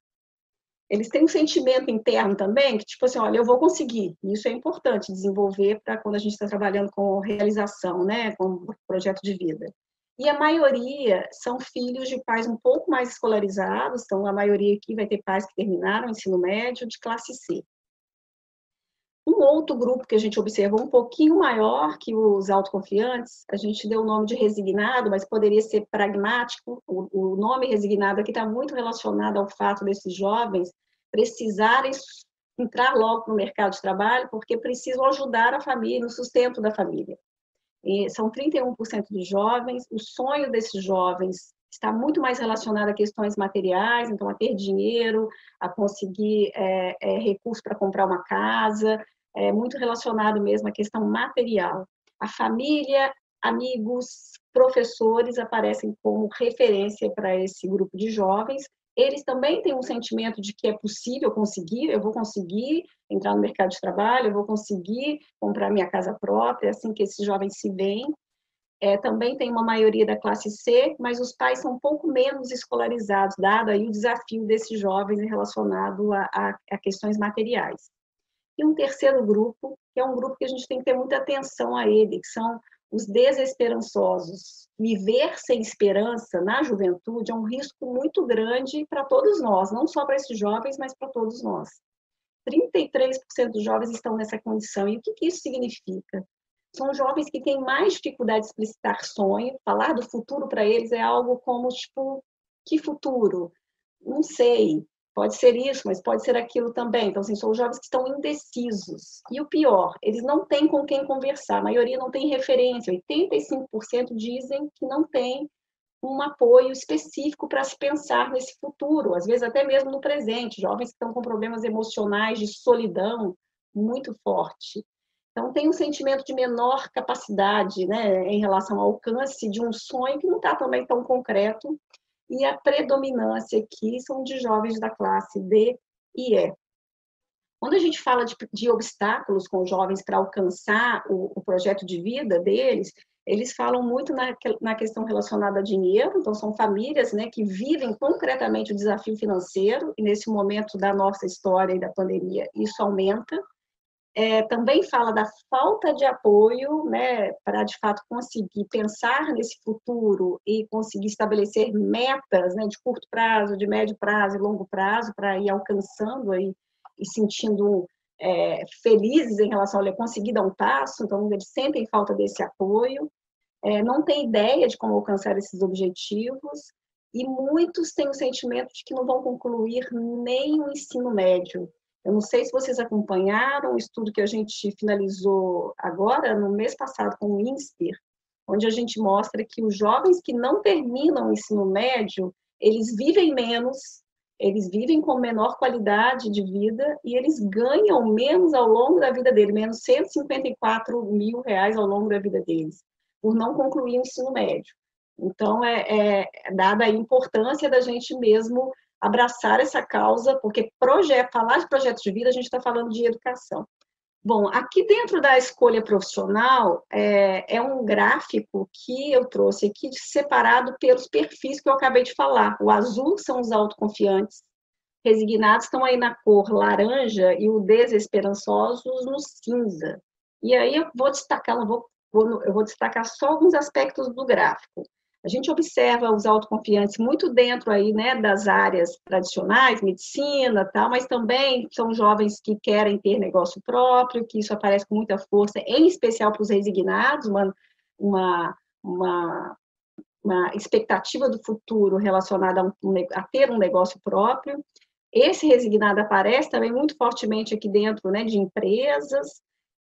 Eles têm um sentimento interno também, que tipo assim, olha, eu vou conseguir. E isso é importante desenvolver para quando a gente está trabalhando com realização, né, com projeto de vida. E a maioria são filhos de pais um pouco mais escolarizados, então a maioria aqui vai ter pais que terminaram o ensino médio de classe C. Um outro grupo que a gente observou um pouquinho maior que os autoconfiantes, a gente deu o nome de resignado, mas poderia ser pragmático. O nome resignado aqui está muito relacionado ao fato desses jovens precisarem entrar logo no mercado de trabalho, porque precisam ajudar a família, no sustento da família. E são 31% dos jovens, o sonho desses jovens está muito mais relacionado a questões materiais, então a ter dinheiro, a conseguir recursos para comprar uma casa, é muito relacionado mesmo à questão material. A família, amigos, professores aparecem como referência para esse grupo de jovens. Eles também têm um sentimento de que é possível conseguir, eu vou conseguir entrar no mercado de trabalho, eu vou conseguir comprar minha casa própria, é assim que esses jovens se veem. Também tem uma maioria da classe C, mas os pais são um pouco menos escolarizados, dado aí o desafio desses jovens relacionado a questões materiais. E um terceiro grupo, que é um grupo que a gente tem que ter muita atenção a ele, que são os desesperançosos. Viver sem esperança na juventude é um risco muito grande para todos nós, não só para esses jovens, mas para todos nós. 33% dos jovens estão nessa condição. E o que isso significa? São jovens que têm mais dificuldade de explicitar sonho, falar do futuro para eles é algo como, tipo, que futuro? Não sei. Pode ser isso, mas pode ser aquilo também. Então, assim, são jovens que estão indecisos. E o pior, eles não têm com quem conversar. A maioria não tem referência. 85% dizem que não tem um apoio específico para se pensar nesse futuro. Às vezes, até mesmo no presente. Jovens que estão com problemas emocionais de solidão muito forte. Então, tem um sentimento de menor capacidade, né, em relação ao alcance de um sonho que não está também tão concreto. E a predominância aqui são de jovens da classe D e E. Quando a gente fala de obstáculos com jovens para alcançar o projeto de vida deles, eles falam muito na questão relacionada a dinheiro, então são famílias, né, que vivem concretamente o desafio financeiro, e nesse momento da nossa história e da pandemia isso aumenta. Também fala da falta de apoio, né, para de fato conseguir pensar nesse futuro e conseguir estabelecer metas, né, de curto prazo, de médio prazo e longo prazo para ir alcançando aí, e sentindo felizes em relação a conseguir dar um passo. Então eles sentem falta desse apoio, não têm ideia de como alcançar esses objetivos, e muitos têm o sentimento de que não vão concluir nem o ensino médio. Eu não sei se vocês acompanharam o estudo que a gente finalizou agora, no mês passado, com o INSPER, onde a gente mostra que os jovens que não terminam o ensino médio, eles vivem menos, eles vivem com menor qualidade de vida e eles ganham menos ao longo da vida deles, menos R$154 mil ao longo da vida deles, por não concluir o ensino médio. Então, dada a importância da gente mesmo abraçar essa causa, porque falar de projetos de vida, a gente está falando de educação. Bom, aqui dentro da escolha profissional, é um gráfico que eu trouxe aqui separado pelos perfis que eu acabei de falar. O azul são os autoconfiantes, resignados estão aí na cor laranja e o desesperançosos no cinza. E aí eu vou destacar, eu vou destacar só alguns aspectos do gráfico. A gente observa os autoconfiantes muito dentro aí, né, das áreas tradicionais, medicina, tal, mas também são jovens que querem ter negócio próprio, que isso aparece com muita força, em especial para os resignados, uma expectativa do futuro relacionada a ter um negócio próprio. Esse resignado aparece também muito fortemente aqui dentro, né, de empresas.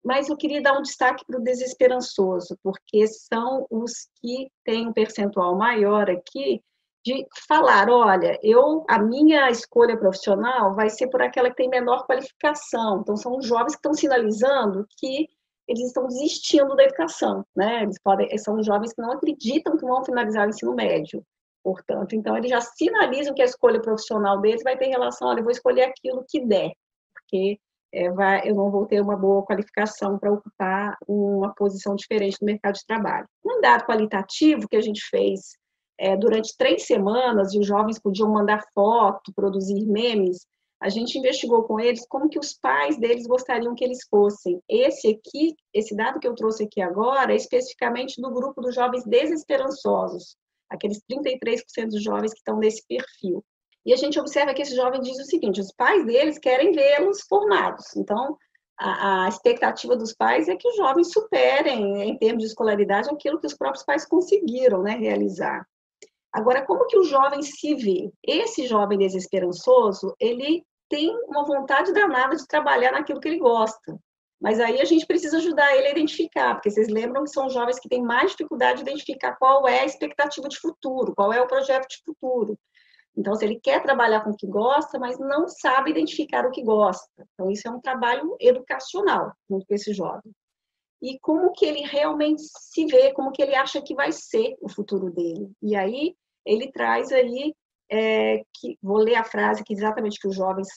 Mas eu queria dar um destaque para o desesperançoso, porque são os que têm um percentual maior aqui de falar, olha, a minha escolha profissional vai ser por aquela que tem menor qualificação. Então, são os jovens que estão sinalizando que eles estão desistindo da educação, né? São jovens que não acreditam que vão finalizar o ensino médio. Portanto, então, eles já sinalizam que a escolha profissional deles vai ter relação, olha, eu vou escolher aquilo que der, porque eu não vou ter uma boa qualificação para ocupar uma posição diferente no mercado de trabalho. Um dado qualitativo que a gente fez durante 3 semanas, e os jovens podiam mandar foto, produzir memes, a gente investigou com eles como que os pais deles gostariam que eles fossem. Esse dado que eu trouxe aqui agora, é especificamente do grupo dos jovens desesperançosos, aqueles 33% dos jovens que estão nesse perfil. E a gente observa que esse jovem diz o seguinte, os pais deles querem vê-los formados. Então, a expectativa dos pais é que os jovens superem, em termos de escolaridade, aquilo que os próprios pais conseguiram, né, realizar. Agora, como que o jovem se vê? Esse jovem desesperançoso, ele tem uma vontade danada de trabalhar naquilo que ele gosta. Mas aí a gente precisa ajudar ele a identificar, porque vocês lembram que são jovens que têm mais dificuldade de identificar qual é a expectativa de futuro, qual é o projeto de futuro. Então, se ele quer trabalhar com o que gosta, mas não sabe identificar o que gosta. Então, isso é um trabalho educacional junto com esse jovem. E como que ele realmente se vê, como que ele acha que vai ser o futuro dele. E aí, ele traz aí, vou ler a frase que exatamente que os jovens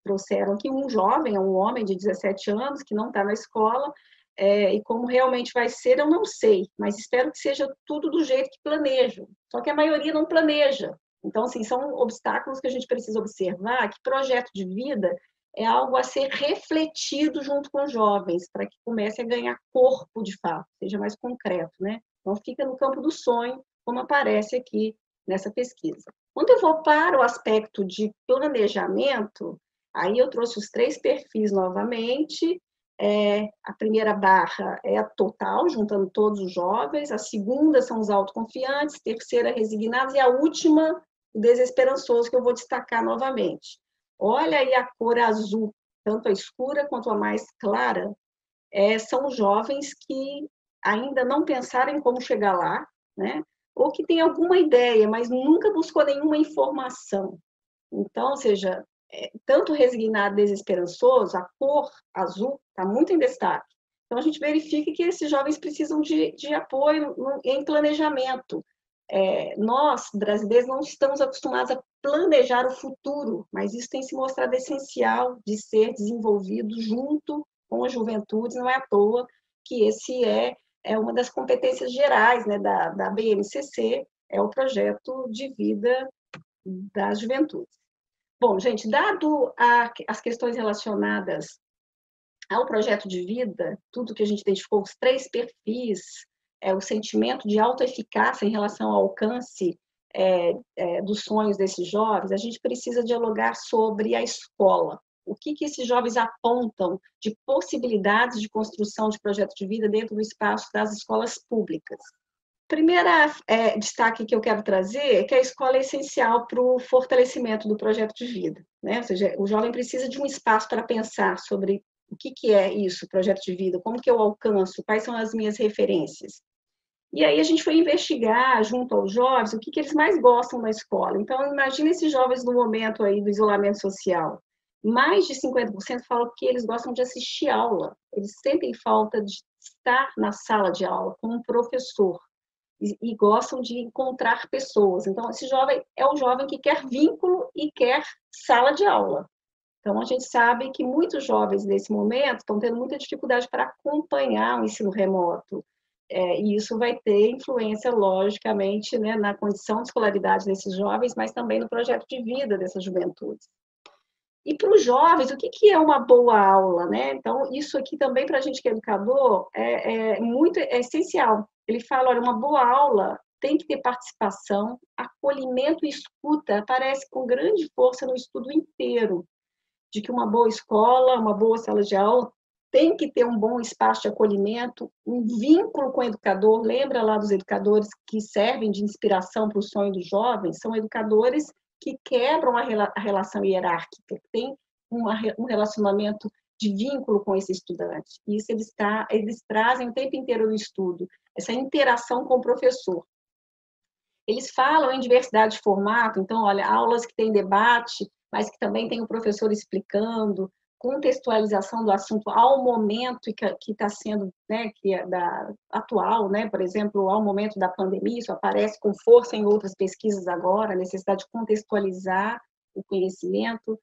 trouxeram aqui, um jovem, é um homem de 17 anos, que não está na escola, e como realmente vai ser, eu não sei, mas espero que seja tudo do jeito que planejo. Só que a maioria não planeja. Então, assim, são obstáculos que a gente precisa observar, que projeto de vida é algo a ser refletido junto com os jovens, para que comece a ganhar corpo de fato, seja mais concreto, né? Então, fica no campo do sonho, como aparece aqui nessa pesquisa. Quando eu vou para o aspecto de planejamento, aí eu trouxe os 3 perfis novamente. A primeira barra é a total, juntando todos os jovens, a segunda são os autoconfiantes, terceira, resignados, e a última, o desesperançoso, que eu vou destacar novamente. Olha aí a cor azul, tanto a escura quanto a mais clara, são jovens que ainda não pensaram em como chegar lá, né? Ou que têm alguma ideia, mas nunca buscou nenhuma informação. Então, ou seja, tanto resignado e desesperançoso, a cor azul está muito em destaque. Então, a gente verifica que esses jovens precisam de apoio em planejamento. Nós, brasileiros, não estamos acostumados a planejar o futuro, mas isso tem se mostrado essencial de ser desenvolvido junto com a juventude, não é à toa que esse é uma das competências gerais, né, da BNCC, é o projeto de vida das juventudes. Bom, gente, dado as questões relacionadas ao projeto de vida, tudo que a gente identificou, os 3 perfis, o sentimento de autoeficácia em relação ao alcance dos sonhos desses jovens, a gente precisa dialogar sobre a escola. O que esses jovens apontam de possibilidades de construção de projeto de vida dentro do espaço das escolas públicas? Primeiro destaque que eu quero trazer é que a escola é essencial para o fortalecimento do projeto de vida, né? Ou seja, o jovem precisa de um espaço para pensar sobre o que é isso, projeto de vida, como que eu alcanço, quais são as minhas referências. E aí a gente foi investigar junto aos jovens o que eles mais gostam na escola. Então, imagine esses jovens no momento aí do isolamento social. Mais de 50% falam que eles gostam de assistir aula, eles sentem falta de estar na sala de aula com um professor e gostam de encontrar pessoas. Então, esse jovem é o jovem que quer vínculo e quer sala de aula. Então, a gente sabe que muitos jovens, nesse momento, estão tendo muita dificuldade para acompanhar o ensino remoto. E isso vai ter influência, logicamente, né, na condição de escolaridade desses jovens, mas também no projeto de vida dessas juventudes. E para os jovens, o que é uma boa aula, né? Então, isso aqui também, para a gente que é educador, é essencial. Ele fala, olha, uma boa aula tem que ter participação, acolhimento e escuta, aparece com grande força no estudo inteiro, de que uma boa escola, uma boa sala de aula, tem que ter um bom espaço de acolhimento, um vínculo com o educador. Lembra lá dos educadores que servem de inspiração para o sonho dos jovens? São educadores que quebram a relação hierárquica, que tem um relacionamento de vínculo com esse estudante. Isso eles trazem o tempo inteiro no estudo, essa interação com o professor. Eles falam em diversidade de formato, então, olha, aulas que têm debate, mas que também tem o professor explicando, contextualização do assunto ao momento que está sendo, né, que é atual, né, por exemplo, ao momento da pandemia, isso aparece com força em outras pesquisas agora, a necessidade de contextualizar o conhecimento.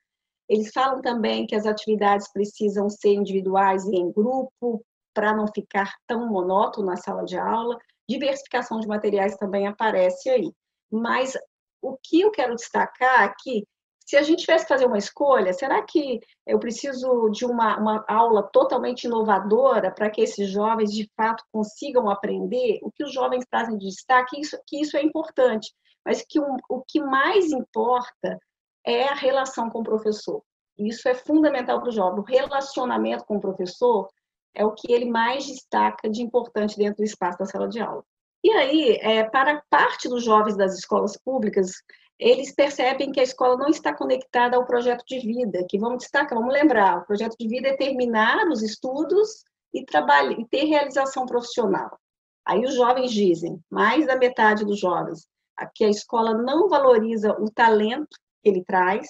Eles falam também que as atividades precisam ser individuais e em grupo, para não ficar tão monótono na sala de aula. Diversificação de materiais também aparece aí. Mas o que eu quero destacar aqui, se a gente tivesse que fazer uma escolha, será que eu preciso de uma aula totalmente inovadora para que esses jovens, de fato, consigam aprender? O que os jovens trazem de destaque, que isso é importante, mas que o que mais importa é a relação com o professor. Isso é fundamental para o jovem. O relacionamento com o professor é o que ele mais destaca de importante dentro do espaço da sala de aula. E aí, para parte dos jovens das escolas públicas, eles percebem que a escola não está conectada ao projeto de vida, que vamos destacar, vamos lembrar, o projeto de vida é terminar os estudos e ter realização profissional. Aí os jovens dizem, mais da metade dos jovens, que a escola não valoriza o talento que ele traz,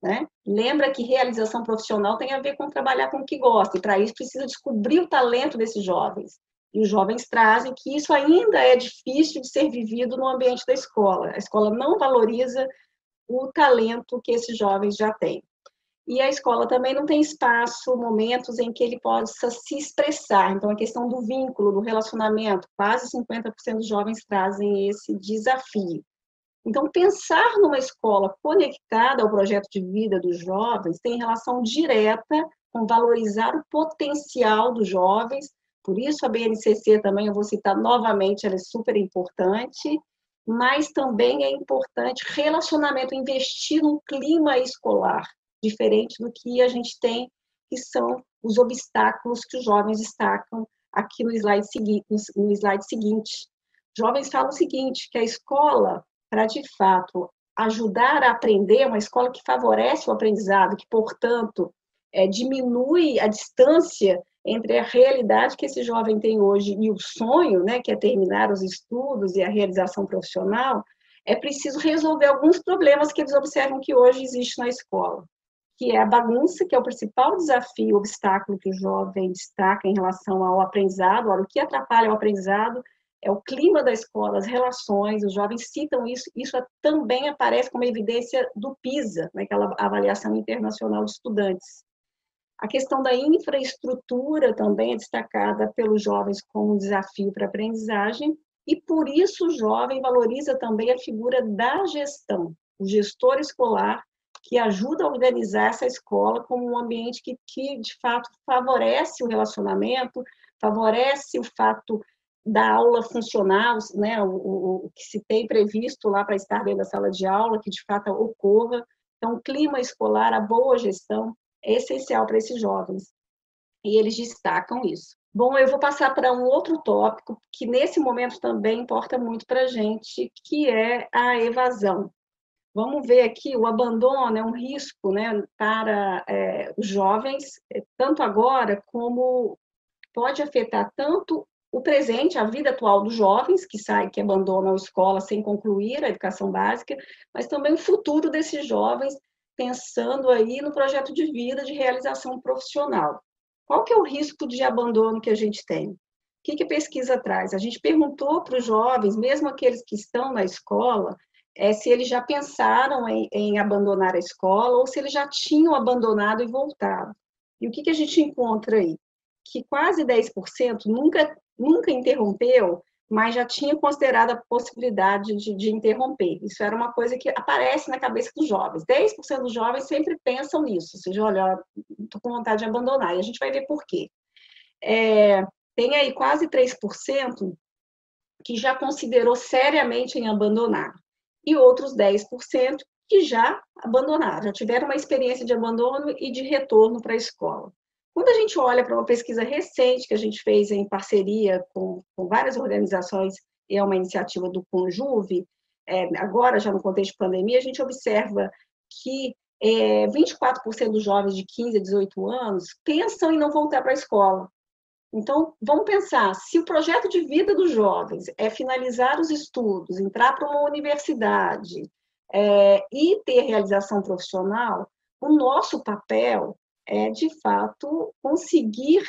né? Lembra que realização profissional tem a ver com trabalhar com o que gosta, e para isso precisa descobrir o talento desses jovens. E os jovens trazem que isso ainda é difícil de ser vivido no ambiente da escola. A escola não valoriza o talento que esses jovens já têm. E a escola também não tem espaço, momentos em que ele possa se expressar. Então, a questão do vínculo, do relacionamento, quase 50% dos jovens trazem esse desafio. Então, pensar numa escola conectada ao projeto de vida dos jovens tem relação direta com valorizar o potencial dos jovens. Por isso, a BNCC também, eu vou citar novamente, ela é super importante, mas também é importante relacionamento, investir num clima escolar, diferente do que a gente tem, que são os obstáculos que os jovens destacam aqui no slide seguinte. Jovens falam o seguinte, que a escola, para, de fato, ajudar a aprender, uma escola que favorece o aprendizado, que, portanto, diminui a distância entre a realidade que esse jovem tem hoje e o sonho, né, que é terminar os estudos e a realização profissional, é preciso resolver alguns problemas que eles observam que hoje existe na escola, que é a bagunça, que é o principal desafio, obstáculo que o jovem destaca em relação ao aprendizado. Ora, o que atrapalha o aprendizado é o clima da escola, as relações, os jovens citam isso também aparece como evidência do PISA, naquela avaliação internacional de estudantes. A questão da infraestrutura também é destacada pelos jovens como um desafio para a aprendizagem, e por isso o jovem valoriza também a figura da gestão, o gestor escolar, que ajuda a organizar essa escola como um ambiente que de fato, favorece o relacionamento, favorece o fato da aula funcional, né, o que se tem previsto lá para estar dentro da sala de aula, que de fato ocorra. Então, o clima escolar, a boa gestão, é essencial para esses jovens. E eles destacam isso. Bom, eu vou passar para um outro tópico que nesse momento também importa muito para a gente, que é a evasão. Vamos ver aqui, o abandono é um risco, né, para os jovens, tanto agora como pode afetar tanto o presente, a vida atual dos jovens que abandonam a escola sem concluir a educação básica, mas também o futuro desses jovens, pensando aí no projeto de vida de realização profissional. Qual que é o risco de abandono que a gente tem? O que a pesquisa traz? A gente perguntou para os jovens, mesmo aqueles que estão na escola, se eles já pensaram em abandonar a escola ou se eles já tinham abandonado e voltado. E o que a gente encontra aí? Que quase 10% nunca interrompeu, mas já tinha considerado a possibilidade de interromper. Isso era uma coisa que aparece na cabeça dos jovens. 10% dos jovens sempre pensam nisso, ou seja, olha, estou com vontade de abandonar, e a gente vai ver por quê. Tem aí quase 3% que já considerou seriamente em abandonar, e outros 10% que já abandonaram, já tiveram uma experiência de abandono e de retorno para a escola. Quando a gente olha para uma pesquisa recente que a gente fez em parceria com várias organizações, e é uma iniciativa do Conjuve, agora já no contexto de pandemia, a gente observa que 24% dos jovens de 15 a 18 anos pensam em não voltar para a escola. Então, vamos pensar, se o projeto de vida dos jovens é finalizar os estudos, entrar para uma universidade e ter realização profissional, o nosso papel é, de fato, conseguir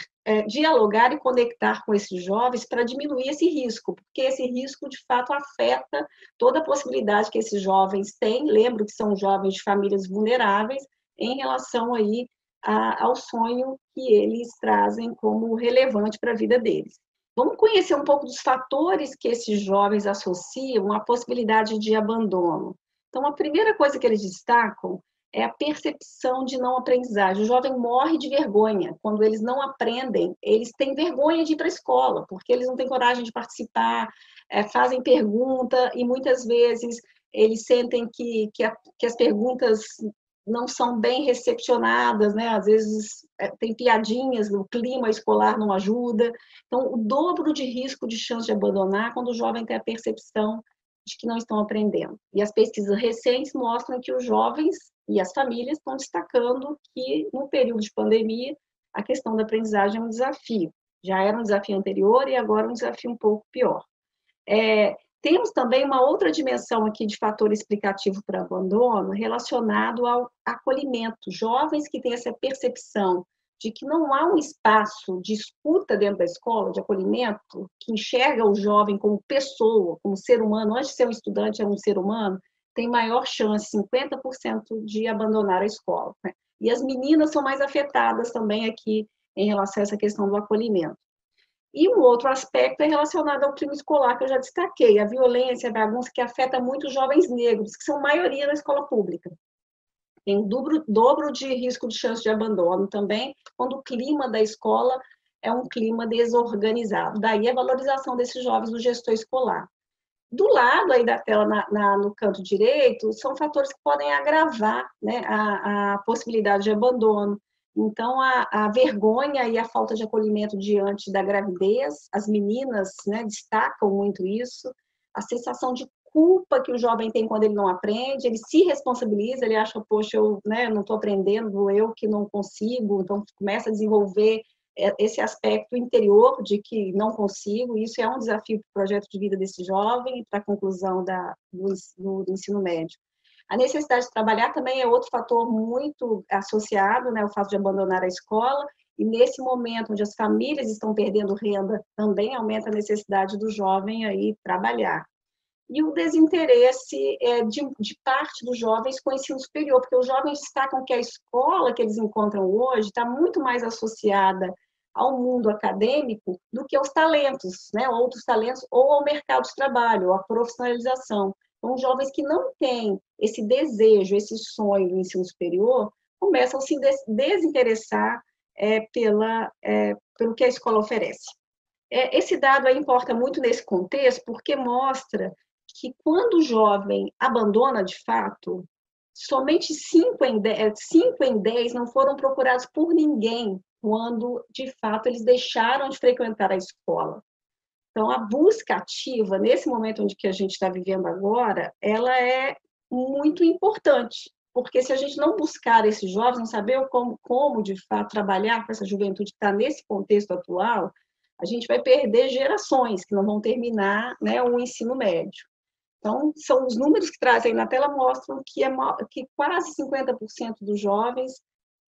dialogar e conectar com esses jovens para diminuir esse risco, porque esse risco, de fato, afeta toda a possibilidade que esses jovens têm, lembro que são jovens de famílias vulneráveis, em relação aí ao sonho que eles trazem como relevante para a vida deles. Vamos conhecer um pouco dos fatores que esses jovens associam à possibilidade de abandono. Então, a primeira coisa que eles destacam é a percepção de não aprendizagem. O jovem morre de vergonha. Quando eles não aprendem, eles têm vergonha de ir para a escola, porque eles não têm coragem de participar, fazem pergunta, e muitas vezes eles sentem que as perguntas não são bem recepcionadas, né? Às vezes tem piadinhas, o clima escolar não ajuda. Então, o dobro de risco de chance de abandonar quando o jovem tem a percepção de que não estão aprendendo. E as pesquisas recentes mostram que os jovens e as famílias estão destacando que, no período de pandemia, a questão da aprendizagem é um desafio. Já era um desafio anterior e agora um desafio um pouco pior. Temos também uma outra dimensão aqui de fator explicativo para abandono relacionado ao acolhimento. Jovens que têm essa percepção de que não há um espaço de escuta dentro da escola, de acolhimento, que enxerga o jovem como pessoa, como ser humano, antes de ser um estudante, é um ser humano, tem maior chance, 50%, de abandonar a escola. Né? E as meninas são mais afetadas também aqui em relação a essa questão do acolhimento. E um outro aspecto é relacionado ao clima escolar, que eu já destaquei, a violência, a bagunça, que afeta muito os jovens negros, que são maioria na escola pública. Tem um dobro de risco de chance de abandono também, quando o clima da escola é um clima desorganizado. Daí a valorização desses jovens no gestor escolar. Do lado aí da tela, no canto direito, são fatores que podem agravar, né, a possibilidade de abandono. Então, a vergonha e a falta de acolhimento diante da gravidez, as meninas, né, destacam muito isso, a sensação de culpa que o jovem tem quando ele não aprende, ele se responsabiliza, ele acha, poxa, eu, né, não estou aprendendo, eu que não consigo, então começa a desenvolver esse aspecto interior de que não consigo, e isso é um desafio para o projeto de vida desse jovem e para a conclusão do ensino médio. A necessidade de trabalhar também é outro fator muito associado, né, o fato de abandonar a escola, e nesse momento onde as famílias estão perdendo renda, também aumenta a necessidade do jovem aí trabalhar. E o desinteresse de parte dos jovens com o ensino superior, porque os jovens destacam que a escola que eles encontram hoje está muito mais associada ao mundo acadêmico do que aos talentos, né? Outros talentos, ou ao mercado de trabalho, ou à profissionalização. Então, os jovens que não têm esse desejo, esse sonho do ensino superior, começam a se desinteressar pelo que a escola oferece. Esse dado aí importa muito nesse contexto, porque mostra que quando o jovem abandona de fato, somente 5 em 10 não foram procurados por ninguém quando, de fato, eles deixaram de frequentar a escola. Então, a busca ativa, nesse momento onde que a gente está vivendo agora, ela é muito importante, porque se a gente não buscar esses jovens, não saber como de fato, trabalhar com essa juventude que está nesse contexto atual, a gente vai perder gerações que não vão terminar, né, o ensino médio. Então, são os números que trazem na tela mostram que quase 50% dos jovens,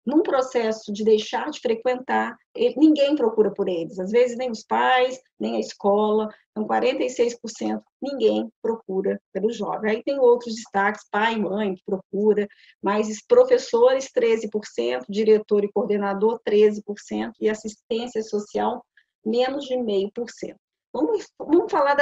num processo de deixar de frequentar, ninguém procura por eles. Às vezes, nem os pais, nem a escola. Então, 46% ninguém procura pelo jovem. Aí tem outros destaques, pai e mãe que procura, mas professores, 13%, diretor e coordenador, 13%, e assistência social, menos de 0,5%. Vamos falar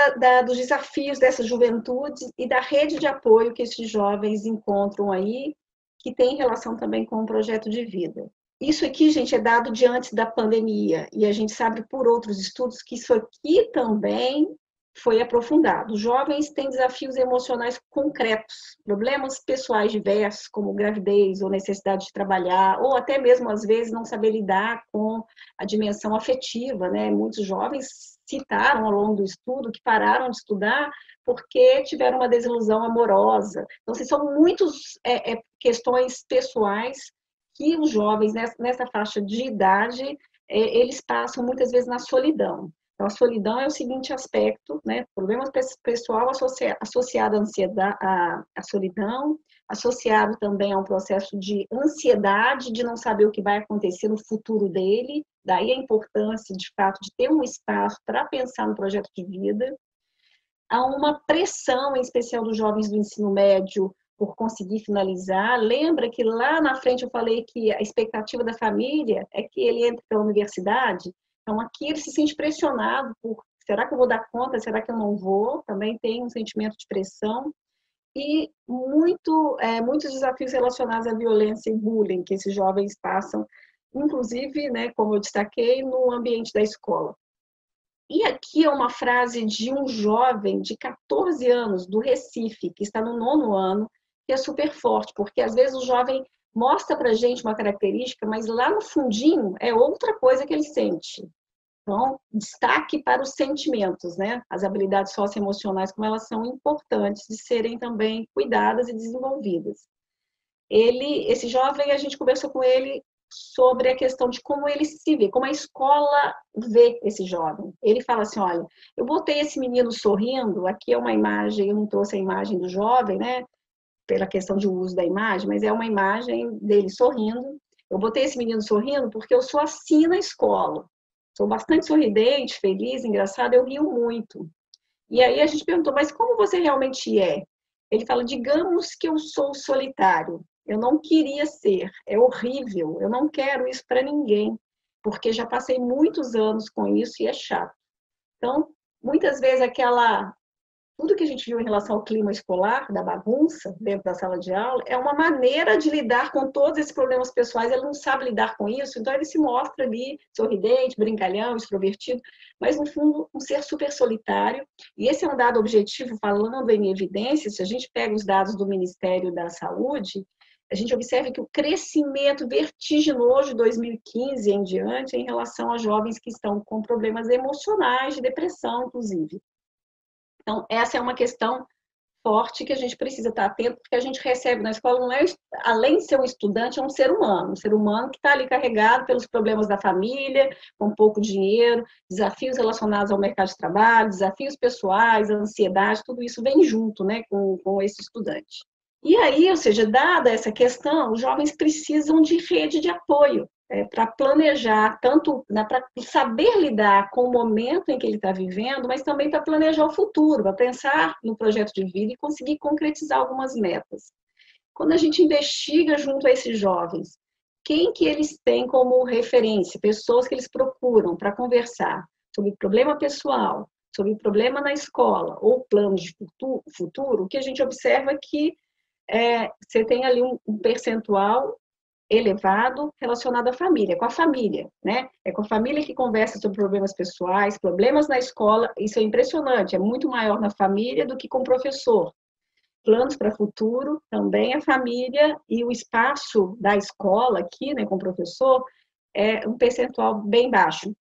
dos desafios dessa juventude e da rede de apoio que esses jovens encontram aí, que tem relação também com o projeto de vida. Isso aqui, gente, é dado diante da pandemia, e a gente sabe por outros estudos que isso aqui também foi aprofundado. Os jovens têm desafios emocionais concretos, problemas pessoais diversos, como gravidez ou necessidade de trabalhar, ou até mesmo, às vezes, não saber lidar com a dimensão afetiva, né? Muitos jovens citaram ao longo do estudo que pararam de estudar porque tiveram uma desilusão amorosa. Então, assim, são muitas questões pessoais que os jovens, nessa faixa de idade, eles passam muitas vezes na solidão. Então, a solidão é o seguinte aspecto, né? Problema pessoal associado à ansiedade, à solidão, associado também a um processo de ansiedade, de não saber o que vai acontecer no futuro dele, daí a importância, de fato, de ter um espaço para pensar no projeto de vida. Há uma pressão, em especial dos jovens do ensino médio, por conseguir finalizar. Lembra que lá na frente eu falei que a expectativa da família é que ele entre para a universidade? Então, aqui ele se sente pressionado por, será que eu vou dar conta? Será que eu não vou? Também tem um sentimento de pressão. E muitos desafios relacionados à violência e bullying que esses jovens passam, inclusive, né, como eu destaquei, no ambiente da escola. E aqui é uma frase de um jovem de 14 anos, do Recife, que está no 9º ano, que é super forte, porque às vezes o jovem mostra para a gente uma característica, mas lá no fundinho é outra coisa que ele sente. Então, destaque para os sentimentos, né? As habilidades socioemocionais, como elas são importantes de serem também cuidadas e desenvolvidas. Esse jovem, a gente conversou com ele sobre a questão de como ele se vê, como a escola vê esse jovem. Ele fala assim, olha, eu botei esse menino sorrindo, aqui é uma imagem, eu não trouxe a imagem do jovem, né? Pela questão de uso da imagem, mas é uma imagem dele sorrindo. Eu botei esse menino sorrindo porque eu sou assim na escola. Sou bastante sorridente, feliz, engraçada, eu rio muito. E aí a gente perguntou, mas como você realmente é? Ele fala, digamos que eu sou solitário. Eu não queria ser, é horrível, eu não quero isso para ninguém, porque já passei muitos anos com isso e é chato. Então, muitas vezes tudo que a gente viu em relação ao clima escolar, da bagunça dentro da sala de aula, é uma maneira de lidar com todos esses problemas pessoais. Ele não sabe lidar com isso, então ele se mostra ali sorridente, brincalhão, extrovertido, mas no fundo um ser super solitário. E esse é um dado objetivo, falando em evidência, se a gente pega os dados do Ministério da Saúde, a gente observa que o crescimento vertiginoso de 2015 em diante em relação a jovens que estão com problemas emocionais, de depressão, inclusive. Então, essa é uma questão forte que a gente precisa estar atento, porque a gente recebe na escola, não é, além de ser um estudante, é um ser humano que está ali carregado pelos problemas da família, com pouco dinheiro, desafios relacionados ao mercado de trabalho, desafios pessoais, ansiedade, tudo isso vem junto, né, com esse estudante. E aí, ou seja, dada essa questão, os jovens precisam de rede de apoio, para planejar, tanto para saber lidar com o momento em que ele está vivendo, mas também para planejar o futuro, para pensar no projeto de vida e conseguir concretizar algumas metas. Quando a gente investiga junto a esses jovens, quem que eles têm como referência, pessoas que eles procuram para conversar sobre problema pessoal, sobre problema na escola ou planos de futuro, o que a gente observa é que você tem ali um percentual elevado relacionado à família, com a família, né? É com a família que conversa sobre problemas pessoais, problemas na escola, isso é impressionante, é muito maior na família do que com o professor. Planos para o futuro, também a família e o espaço da escola aqui, né, com o professor, é um percentual bem baixo.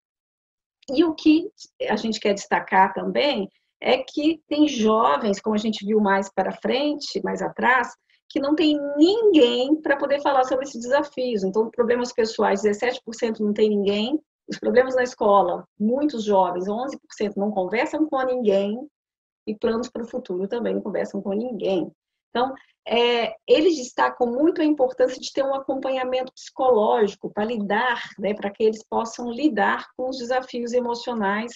E o que a gente quer destacar também é que tem jovens, como a gente viu mais para frente, mais atrás, que não tem ninguém para poder falar sobre esses desafios. Então, problemas pessoais, 17% não tem ninguém. Os problemas na escola, muitos jovens, 11% não conversam com ninguém. E planos para o futuro também não conversam com ninguém. Então, eles destacam muito a importância de ter um acompanhamento psicológico para lidar, né, para que eles possam lidar com os desafios emocionais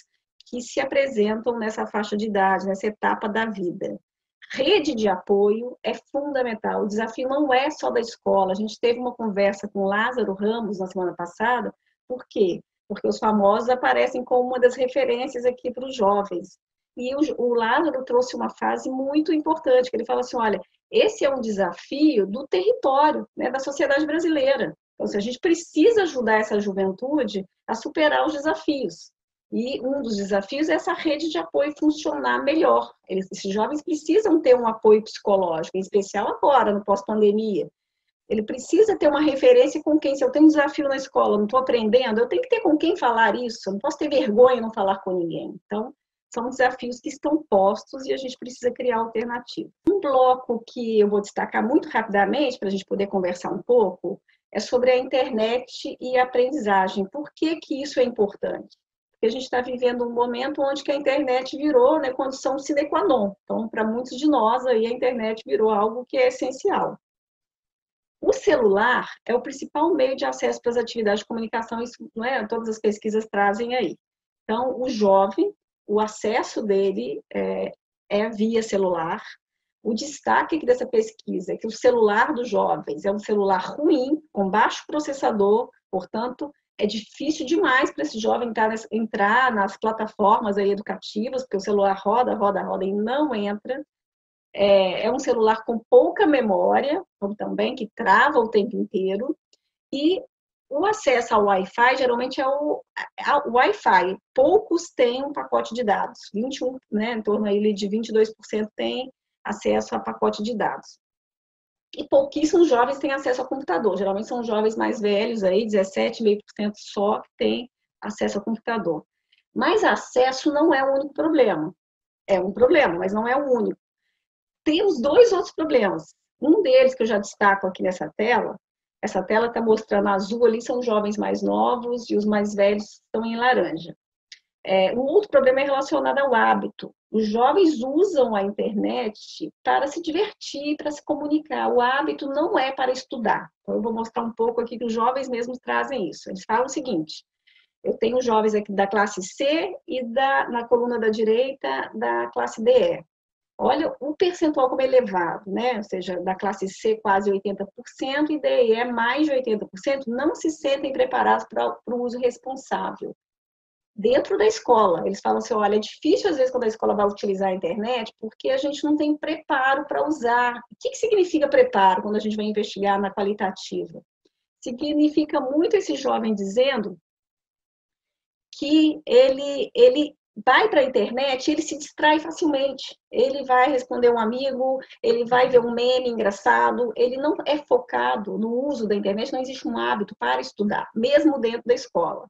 que se apresentam nessa faixa de idade, nessa etapa da vida. Rede de apoio é fundamental. O desafio não é só da escola. A gente teve uma conversa com Lázaro Ramos na semana passada. Por quê? Porque os famosos aparecem como uma das referências aqui para os jovens. E o Lázaro trouxe uma frase muito importante, que ele fala assim, olha, esse é um desafio do território, né, da sociedade brasileira. Então, a gente precisa ajudar essa juventude a superar os desafios. E um dos desafios é essa rede de apoio funcionar melhor. Esses jovens precisam ter um apoio psicológico, em especial agora, no pós-pandemia. Ele precisa ter uma referência com quem, se eu tenho um desafio na escola, não estou aprendendo, eu tenho que ter com quem falar isso, eu não posso ter vergonha de não falar com ninguém. Então, são desafios que estão postos e a gente precisa criar alternativas. Um bloco que eu vou destacar muito rapidamente, para a gente poder conversar um pouco, é sobre a internet e a aprendizagem. Por que que isso é importante? Porque a gente está vivendo um momento onde que a internet virou, né, condição sine qua non. Então, para muitos de nós, aí, a internet virou algo que é essencial. O celular é o principal meio de acesso para as atividades de comunicação, isso, não é? Todas as pesquisas trazem aí. Então, o jovem, o acesso dele é via celular. O destaque aqui dessa pesquisa é que o celular dos jovens é um celular ruim, com baixo processador, portanto, é difícil demais para esse jovem entrar nas plataformas aí educativas, porque o celular roda, roda, roda e não entra. É um celular com pouca memória, também, que trava o tempo inteiro, e o acesso ao Wi-Fi geralmente é o Wi-Fi. Poucos têm um pacote de dados, 21, né, em torno aí de 22% têm acesso a pacote de dados. E pouquíssimos jovens têm acesso ao computador, geralmente são jovens mais velhos, aí 17,5% só que têm acesso ao computador. Mas acesso não é o único problema. É um problema, mas não é o único. Tem os dois outros problemas. Um deles que eu já destaco aqui nessa tela, essa tela está mostrando azul ali, são jovens mais novos e os mais velhos estão em laranja. Um outro problema é relacionado ao hábito. Os jovens usam a internet para se divertir, para se comunicar. O hábito não é para estudar. Então, eu vou mostrar um pouco aqui que os jovens mesmos trazem isso. Eles falam o seguinte, eu tenho jovens aqui da classe C e na coluna da direita da classe DE. Olha o percentual como é elevado, né? Ou seja, da classe C quase 80% e DE mais de 80% não se sentem preparados para o uso responsável. Dentro da escola, eles falam assim, olha, é difícil às vezes quando a escola vai utilizar a internet porque a gente não tem preparo para usar. O que significa preparo quando a gente vai investigar na qualitativa? Significa muito esse jovem dizendo que ele vai para a internet, ele se distrai facilmente. Ele vai responder um amigo, ele vai ver um meme engraçado, ele não é focado no uso da internet, não existe um hábito para estudar, mesmo dentro da escola.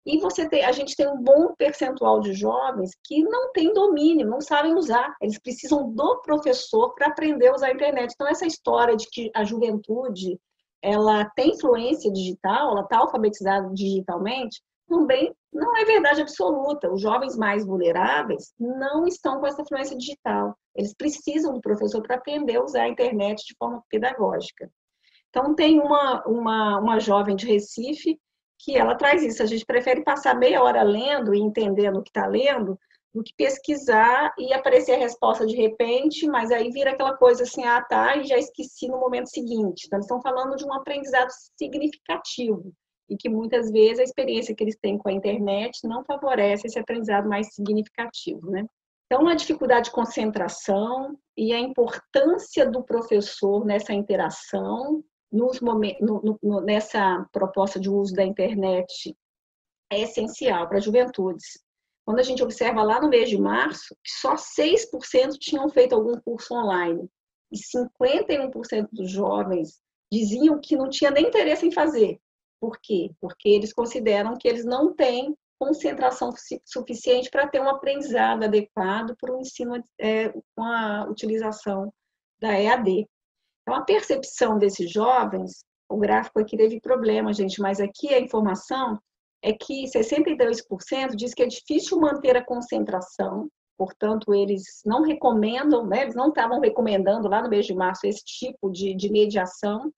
E a gente tem um bom percentual de jovens que não têm domínio, não sabem usar. Eles precisam do professor para aprender a usar a internet. Então, essa história de que a juventude ela tem influência digital, ela está alfabetizada digitalmente, também não é verdade absoluta. Os jovens mais vulneráveis não estão com essa influência digital. Eles precisam do professor para aprender a usar a internet de forma pedagógica. Então, tem uma jovem de Recife que ela traz isso. A gente prefere passar meia hora lendo e entendendo o que está lendo do que pesquisar e aparecer a resposta de repente, mas aí vira aquela coisa assim, ah, tá, e já esqueci no momento seguinte. Então, eles estão falando de um aprendizado significativo e que muitas vezes a experiência que eles têm com a internet não favorece esse aprendizado mais significativo, né? Então, a dificuldade de concentração e a importância do professor nessa interação, nessa proposta de uso da internet, é essencial para as juventudes. Quando a gente observa lá no mês de março, que só 6% tinham feito algum curso online e 51% dos jovens diziam que não tinha nem interesse em fazer. Por quê? Porque eles consideram que eles não têm concentração suficiente para ter um aprendizado adequado para o ensino com a utilização da EAD. Então, a percepção desses jovens, o gráfico aqui teve problema, gente, mas aqui a informação é que 62% diz que é difícil manter a concentração, portanto, eles não recomendam, né, eles não estavam recomendando lá no mês de março esse tipo de mediação,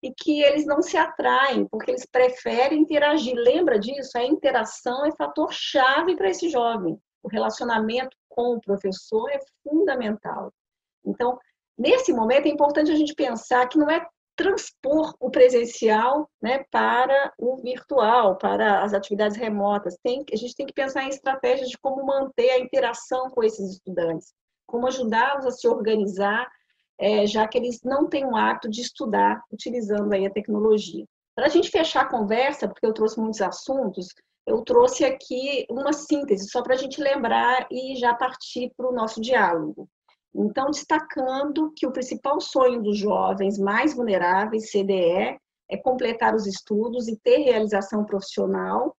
e que eles não se atraem, porque eles preferem interagir. Lembra disso? A interação é fator-chave para esse jovem. O relacionamento com o professor é fundamental. Então, nesse momento, é importante a gente pensar que não é transpor o presencial, né, para o virtual, para as atividades remotas. A gente tem que pensar em estratégias de como manter a interação com esses estudantes, como ajudá-los a se organizar, já que eles não têm o hábito de estudar utilizando aí a tecnologia. Para a gente fechar a conversa, porque eu trouxe muitos assuntos, eu trouxe aqui uma síntese, só para a gente lembrar e já partir para o nosso diálogo. Então, destacando que o principal sonho dos jovens mais vulneráveis, CDE, é completar os estudos e ter realização profissional.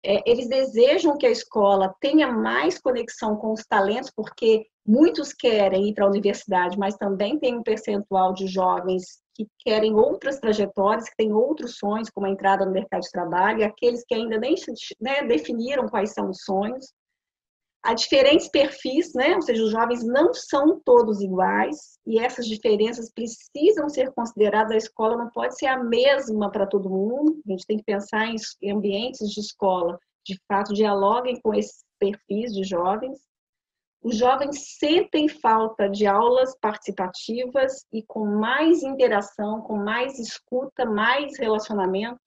Eles desejam que a escola tenha mais conexão com os talentos, porque muitos querem ir para a universidade, mas também tem um percentual de jovens que querem outras trajetórias, que têm outros sonhos, como a entrada no mercado de trabalho, e aqueles que ainda nem definiram quais são os sonhos. Há diferentes perfis, né? Ou seja, os jovens não são todos iguais e essas diferenças precisam ser consideradas. A escola não pode ser a mesma para todo mundo. A gente tem que pensar em ambientes de escola, de fato, dialoguem com esses perfis de jovens. Os jovens sentem falta de aulas participativas e com mais interação, com mais escuta, mais relacionamento.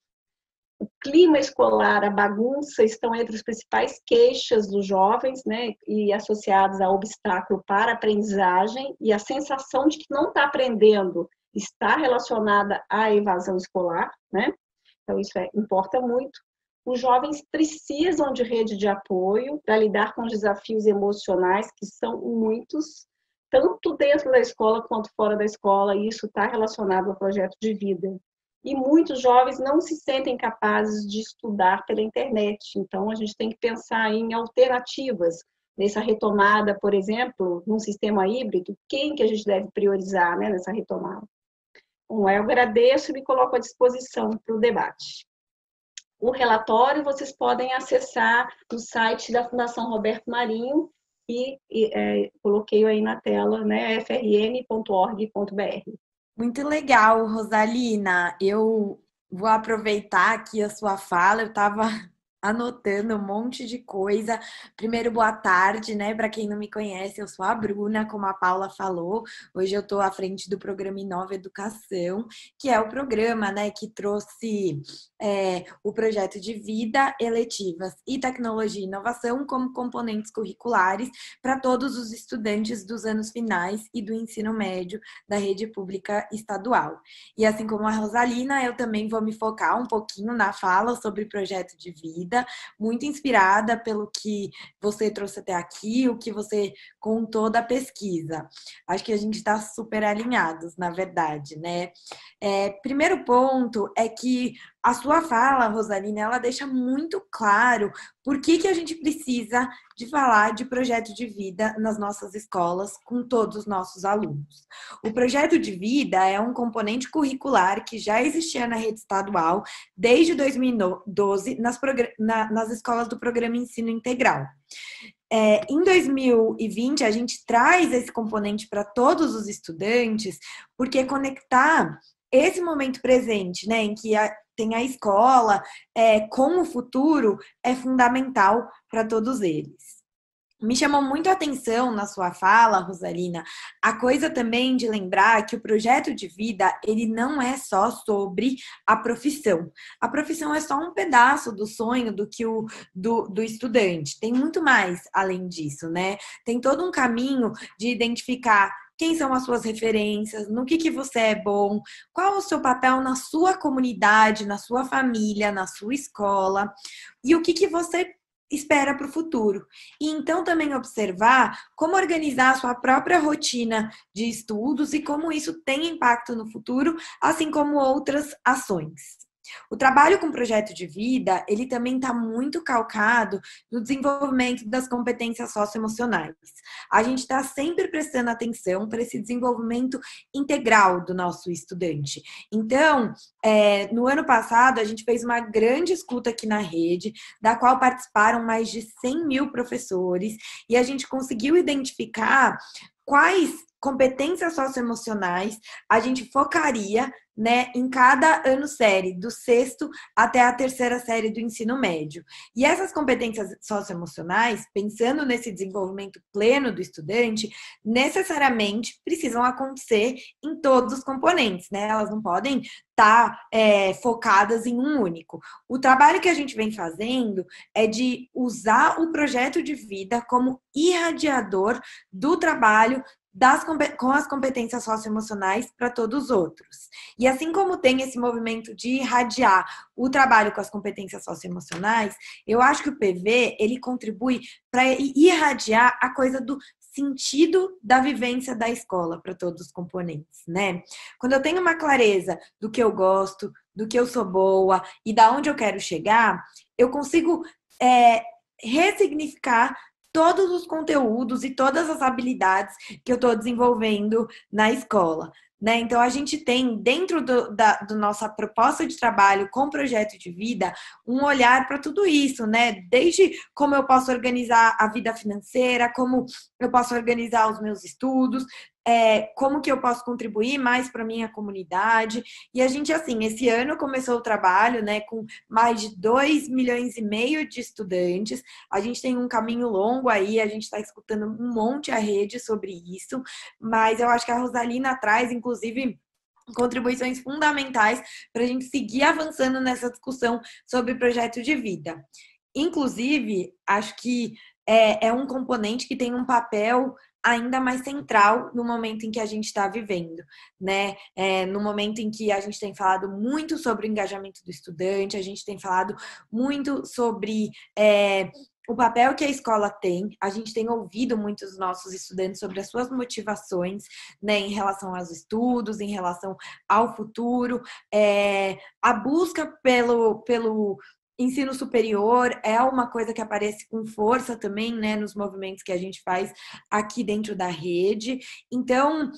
O clima escolar, a bagunça estão entre as principais queixas dos jovens, né, e associados a obstáculo para a aprendizagem, e a sensação de que não está aprendendo está relacionada à evasão escolar, né? Então isso importa muito. Os jovens precisam de rede de apoio para lidar com os desafios emocionais, que são muitos, tanto dentro da escola quanto fora da escola, e isso está relacionado ao projeto de vida. E muitos jovens não se sentem capazes de estudar pela internet. Então, a gente tem que pensar em alternativas. Nessa retomada, por exemplo, num sistema híbrido, quem que a gente deve priorizar, né, nessa retomada? Bom, eu agradeço e me coloco à disposição para o debate. O relatório vocês podem acessar no site da Fundação Roberto Marinho, e coloquei aí na tela, né, frn.org.br. Muito legal, Rosalina. Eu vou aproveitar aqui a sua fala. Eu estava anotando um monte de coisa. Primeiro, boa tarde, né? Para quem não me conhece, eu sou a Bruna, como a Paula falou. Hoje eu estou à frente do programa Inova Educação, que é o programa, né, que trouxe o projeto de vida, eletivas e tecnologia e inovação como componentes curriculares para todos os estudantes dos anos finais e do ensino médio da rede pública estadual. E assim como a Rosalina, eu também vou me focar um pouquinho na fala sobre o projeto de vida, muito inspirada pelo que você trouxe até aqui, o que você contou da pesquisa. Acho que a gente está super alinhados, na verdade, né? Primeiro ponto é que a sua fala, Rosalina, ela deixa muito claro por que a gente precisa de falar de projeto de vida nas nossas escolas com todos os nossos alunos. O projeto de vida é um componente curricular que já existia na rede estadual desde 2012 nas escolas do programa Ensino Integral. Em 2020, a gente traz esse componente para todos os estudantes, porque conectar esse momento presente, né, em que tem a escola com o futuro, é fundamental para todos eles. Me chamou muito a atenção na sua fala, Rosalina, a coisa também de lembrar que o projeto de vida, ele não é só sobre a profissão. A profissão é só um pedaço do sonho do estudante. Tem muito mais além disso, né? Tem todo um caminho de identificar quem são as suas referências, no que você é bom, qual o seu papel na sua comunidade, na sua família, na sua escola, e o que você espera para o futuro. E então também observar como organizar a sua própria rotina de estudos e como isso tem impacto no futuro, assim como outras ações. O trabalho com projeto de vida, ele também está muito calcado no desenvolvimento das competências socioemocionais. A gente está sempre prestando atenção para esse desenvolvimento integral do nosso estudante. Então, no ano passado, a gente fez uma grande escuta aqui na rede, da qual participaram mais de 100 mil professores, e a gente conseguiu identificar quais competências socioemocionais a gente focaria, né, em cada ano série, do 6º até a 3ª série do ensino médio. E essas competências socioemocionais, pensando nesse desenvolvimento pleno do estudante, necessariamente precisam acontecer em todos os componentes, né? Elas não podem estar focadas em um único. O trabalho que a gente vem fazendo é de usar o projeto de vida como irradiador do trabalho com as competências socioemocionais para todos os outros. E assim como tem esse movimento de irradiar o trabalho com as competências socioemocionais, eu acho que o PV, ele contribui para irradiar a coisa do sentido da vivência da escola para todos os componentes, né? Quando eu tenho uma clareza do que eu gosto, do que eu sou boa e da onde eu quero chegar, eu consigo ressignificar todos os conteúdos e todas as habilidades que eu estou desenvolvendo na escola. Né? Então, a gente tem, dentro da nossa proposta de trabalho com projeto de vida, um olhar para tudo isso, né? Desde como eu posso organizar a vida financeira, como eu posso organizar os meus estudos, como que eu posso contribuir mais para a minha comunidade. E a gente, assim, esse ano começou o trabalho, né, com mais de 2,5 milhões de estudantes. A gente tem um caminho longo aí, a gente está escutando um monte a rede sobre isso, mas eu acho que a Rosalina traz, inclusive, contribuições fundamentais para a gente seguir avançando nessa discussão sobre projeto de vida. Inclusive, acho que é um componente que tem um papel ainda mais central no momento em que a gente está vivendo, né? No momento em que a gente tem falado muito sobre o engajamento do estudante, a gente tem falado muito sobre o papel que a escola tem. A gente tem ouvido muitos nossos estudantes sobre as suas motivações, né, em relação aos estudos, em relação ao futuro, a busca pelo ensino superior é uma coisa que aparece com força também, né, nos movimentos que a gente faz aqui dentro da rede. Então,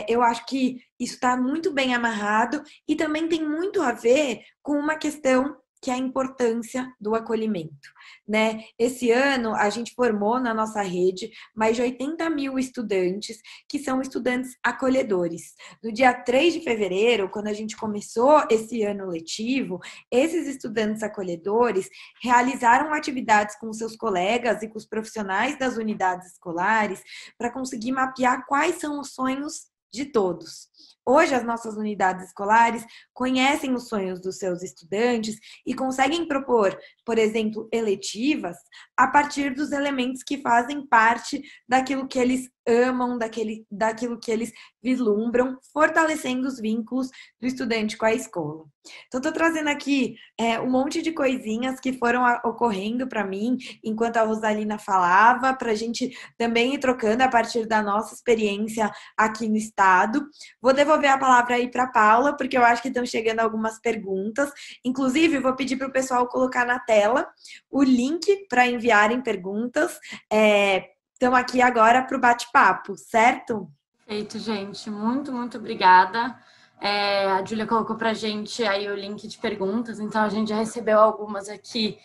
eu acho que isso está muito bem amarrado e também tem muito a ver com uma questão que é a importância do acolhimento, né? Esse ano, a gente formou na nossa rede mais de 80 mil estudantes, que são estudantes acolhedores. No dia 3 de fevereiro, quando a gente começou esse ano letivo, esses estudantes acolhedores realizaram atividades com seus colegas e com os profissionais das unidades escolares para conseguir mapear quais são os sonhos de todos. Hoje, as nossas unidades escolares conhecem os sonhos dos seus estudantes e conseguem propor, por exemplo, eletivas a partir dos elementos que fazem parte daquilo que eles amam, daquilo que eles vislumbram, fortalecendo os vínculos do estudante com a escola. Então, estou trazendo aqui um monte de coisinhas que foram ocorrendo para mim enquanto a Rosalina falava, para a gente também ir trocando a partir da nossa experiência aqui no estado. Vou devolver a palavra aí para a Paula, porque eu acho que estão chegando algumas perguntas. Inclusive, vou pedir para o pessoal colocar na tela o link para enviarem perguntas. Estamos aqui agora para o bate-papo, certo? Perfeito, gente. Muito, muito obrigada. A Júlia colocou para a gente aí o link de perguntas, então a gente já recebeu algumas aqui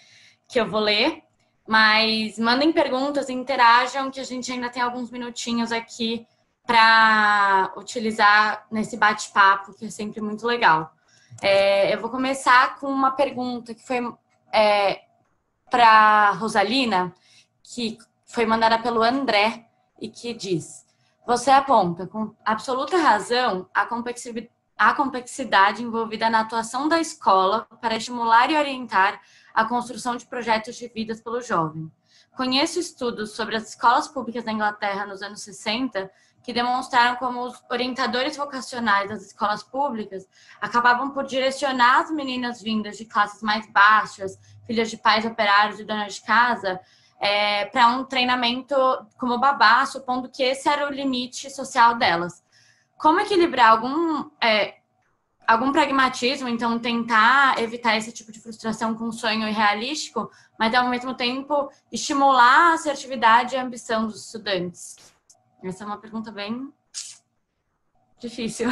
que eu vou ler. Mas mandem perguntas, interajam, que a gente ainda tem alguns minutinhos aqui para utilizar nesse bate-papo, que é sempre muito legal. Eu vou começar com uma pergunta que foi para Rosalina, que foi mandada pelo André e que diz: você aponta com absoluta razão a complexidade envolvida na atuação da escola para estimular e orientar a construção de projetos de vidas pelo jovem. Conheço estudos sobre as escolas públicas da Inglaterra nos anos 60 que demonstraram como os orientadores vocacionais das escolas públicas acabavam por direcionar as meninas vindas de classes mais baixas, filhas de pais operários e donas de casa, para um treinamento como babá, supondo que esse era o limite social delas. Como equilibrar algum pragmatismo, então tentar evitar esse tipo de frustração com um sonho irrealístico, mas ao mesmo tempo estimular a assertividade e a ambição dos estudantes? Essa é uma pergunta bem difícil.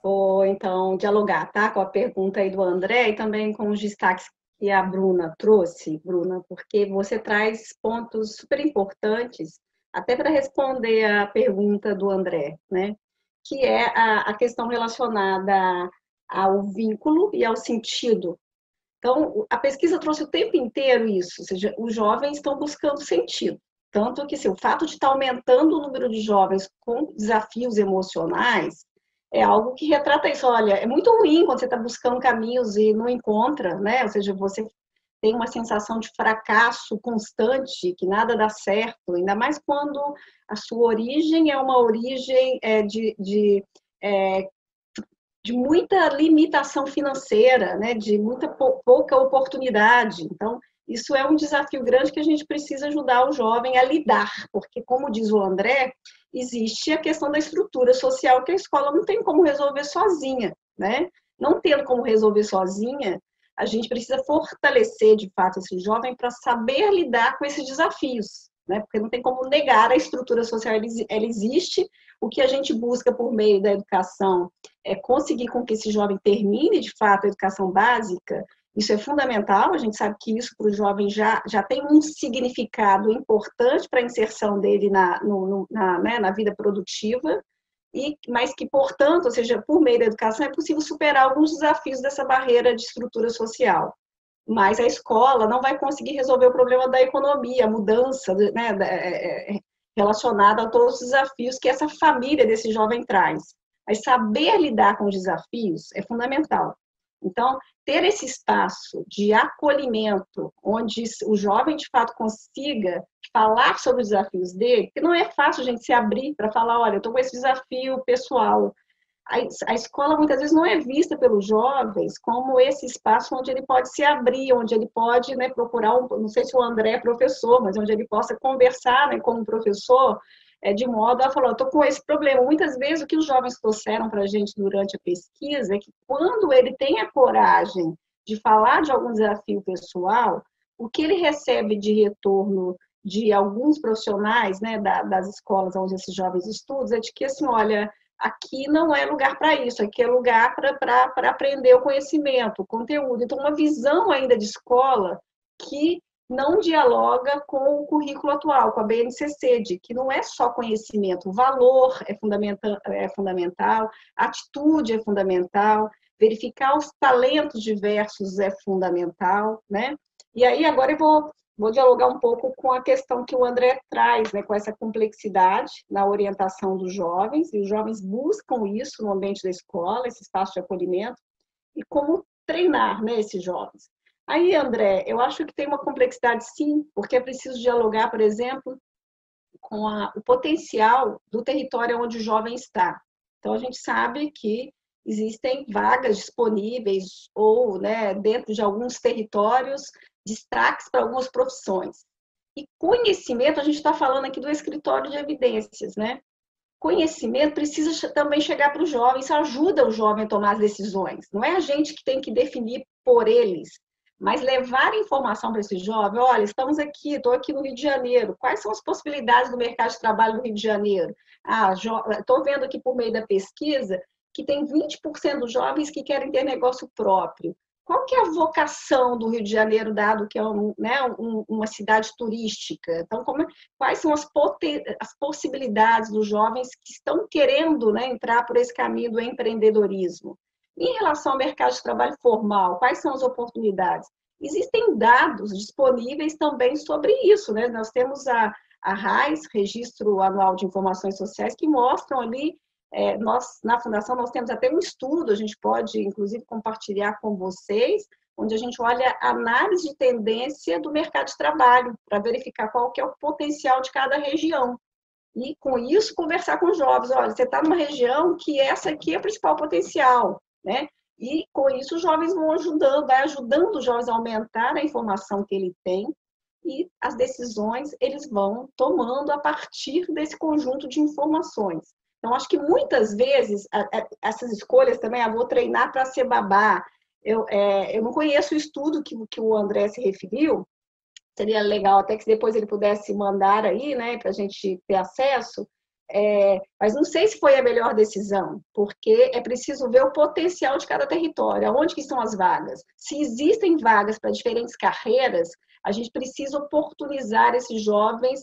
Vou, então, dialogar, tá, com a pergunta aí do André e também com os destaques que a Bruna trouxe, Bruna, porque você traz pontos super importantes, até para responder a pergunta do André, né? Que é a questão relacionada ao vínculo e ao sentido. Então, a pesquisa trouxe o tempo inteiro isso, ou seja, os jovens estão buscando sentido. Tanto que o fato de estar aumentando o número de jovens com desafios emocionais é algo que retrata isso. Olha, é muito ruim quando você está buscando caminhos e não encontra, né? Ou seja, você tem uma sensação de fracasso constante, que nada dá certo, ainda mais quando a sua origem é uma origem de muita limitação financeira, né? De muita pouca oportunidade. Então, isso é um desafio grande que a gente precisa ajudar o jovem a lidar, porque, como diz o André, existe a questão da estrutura social que a escola não tem como resolver sozinha, né? Não tendo como resolver sozinha, a gente precisa fortalecer, de fato, esse jovem para saber lidar com esses desafios, né? Porque não tem como negar a estrutura social, ela existe. O que a gente busca por meio da educação é conseguir com que esse jovem termine, de fato, a educação básica. Isso é fundamental, a gente sabe que isso para o jovem já tem um significado importante para a inserção dele na vida produtiva, mas que, portanto, ou seja, por meio da educação é possível superar alguns desafios dessa barreira de estrutura social. Mas a escola não vai conseguir resolver o problema da economia, a mudança, né, relacionada a todos os desafios que essa família desse jovem traz. Mas saber lidar com os desafios é fundamental. Então, ter esse espaço de acolhimento, onde o jovem, de fato, consiga falar sobre os desafios dele, porque não é fácil a gente se abrir para falar, olha, eu estou com esse desafio pessoal. A escola, muitas vezes, não é vista pelos jovens como esse espaço onde ele pode se abrir, onde ele pode, né, procurar, não sei se o André é professor, mas onde ele possa conversar, né, com um professor, de modo a falar, estou com esse problema. Muitas vezes o que os jovens trouxeram para a gente durante a pesquisa é que quando ele tem a coragem de falar de algum desafio pessoal, o que ele recebe de retorno de alguns profissionais, né, das escolas onde esses jovens estudam, é de que, assim, olha, aqui não é lugar para isso, aqui é lugar para aprender o conhecimento, o conteúdo. Então, uma visão ainda de escola que não dialoga com o currículo atual, com a BNCC, de que não é só conhecimento, o valor é fundamental, a atitude é fundamental, verificar os talentos diversos é fundamental, né? E aí agora eu vou dialogar um pouco com a questão que o André traz, né, com essa complexidade na orientação dos jovens, e os jovens buscam isso no ambiente da escola, esse espaço de acolhimento, e como treinar, né, esses jovens. Aí, André, eu acho que tem uma complexidade, sim, porque é preciso dialogar, por exemplo, com o potencial do território onde o jovem está. Então, a gente sabe que existem vagas disponíveis ou, né, dentro de alguns territórios, destaques para algumas profissões. E conhecimento, a gente está falando aqui do escritório de evidências, né? Conhecimento precisa também chegar para o jovem, isso ajuda o jovem a tomar as decisões. Não é a gente que tem que definir por eles, mas levar informação para esse jovem, olha, estamos aqui, estou aqui no Rio de Janeiro, quais são as possibilidades do mercado de trabalho no Rio de Janeiro? Estou vendo aqui por meio da pesquisa que tem 20% dos jovens que querem ter negócio próprio. Qual que é a vocação do Rio de Janeiro, dado que é uma cidade turística? Então, quais são as possibilidades dos jovens que estão querendo, né, entrar por esse caminho do empreendedorismo? Em relação ao mercado de trabalho formal, quais são as oportunidades? Existem dados disponíveis também sobre isso, né? Nós temos a RAIS, Registro Anual de Informações Sociais, que mostram ali, na Fundação nós temos até um estudo, a gente pode, inclusive, compartilhar com vocês, onde a gente olha a análise de tendência do mercado de trabalho, para verificar qual que é o potencial de cada região. E, com isso, conversar com os jovens. Olha, você está numa região que essa aqui é o principal potencial, né? E, com isso, os jovens vão ajudando os jovens a aumentar a informação que ele tem e as decisões eles vão tomando a partir desse conjunto de informações. Então, acho que muitas vezes, essas escolhas também, vou treinar para ser babá. Eu não conheço o estudo que o André se referiu, seria legal até que depois ele pudesse mandar aí, né, para a gente ter acesso, mas não sei se foi a melhor decisão, porque é preciso ver o potencial de cada território, aonde que estão as vagas. Se existem vagas para diferentes carreiras, a gente precisa oportunizar esses jovens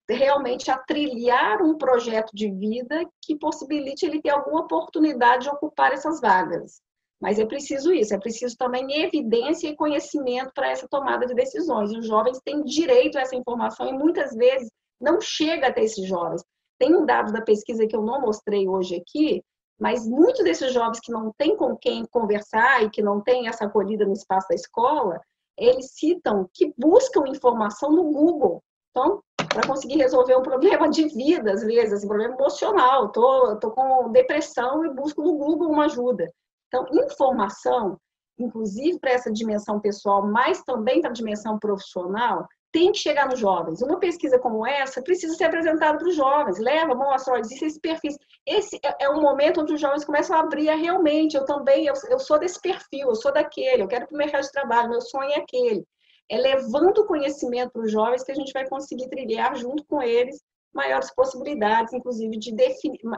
realmente a trilhar um projeto de vida que possibilite ele ter alguma oportunidade de ocupar essas vagas. Mas é preciso isso, é preciso também evidência e conhecimento para essa tomada de decisões. E os jovens têm direito a essa informação e muitas vezes não chega até esses jovens. Tem um dado da pesquisa que eu não mostrei hoje aqui, mas muitos desses jovens que não têm com quem conversar e que não têm essa acolhida no espaço da escola, eles citam que buscam informação no Google. Então, para conseguir resolver um problema de vida, às vezes, um problema emocional, estou com depressão e busco no Google uma ajuda. Então, informação inclusive para essa dimensão pessoal, mas também para a dimensão profissional, tem que chegar nos jovens. Uma pesquisa como essa precisa ser apresentada para os jovens. Leva, mostra, olha, existe esse perfil. Esse é um momento onde os jovens começam a abrir realmente. Eu sou desse perfil, eu sou daquele, eu quero ir para o mercado de trabalho, meu sonho é aquele. É levando o conhecimento para os jovens que a gente vai conseguir trilhar junto com eles maiores possibilidades, inclusive de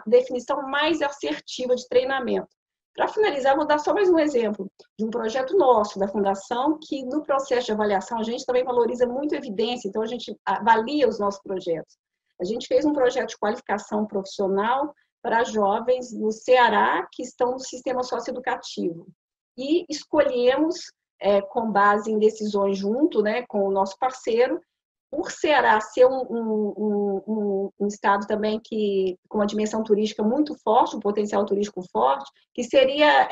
definição mais assertiva de treinamento. Para finalizar, vou dar só mais um exemplo de um projeto nosso, da Fundação, que no processo de avaliação a gente também valoriza muito a evidência, então a gente avalia os nossos projetos. A gente fez um projeto de qualificação profissional para jovens no Ceará que estão no sistema socioeducativo. E escolhemos, com base em decisões junto, né, com o nosso parceiro, por Ceará ser um estado também com uma dimensão turística muito forte, um potencial turístico forte, que seria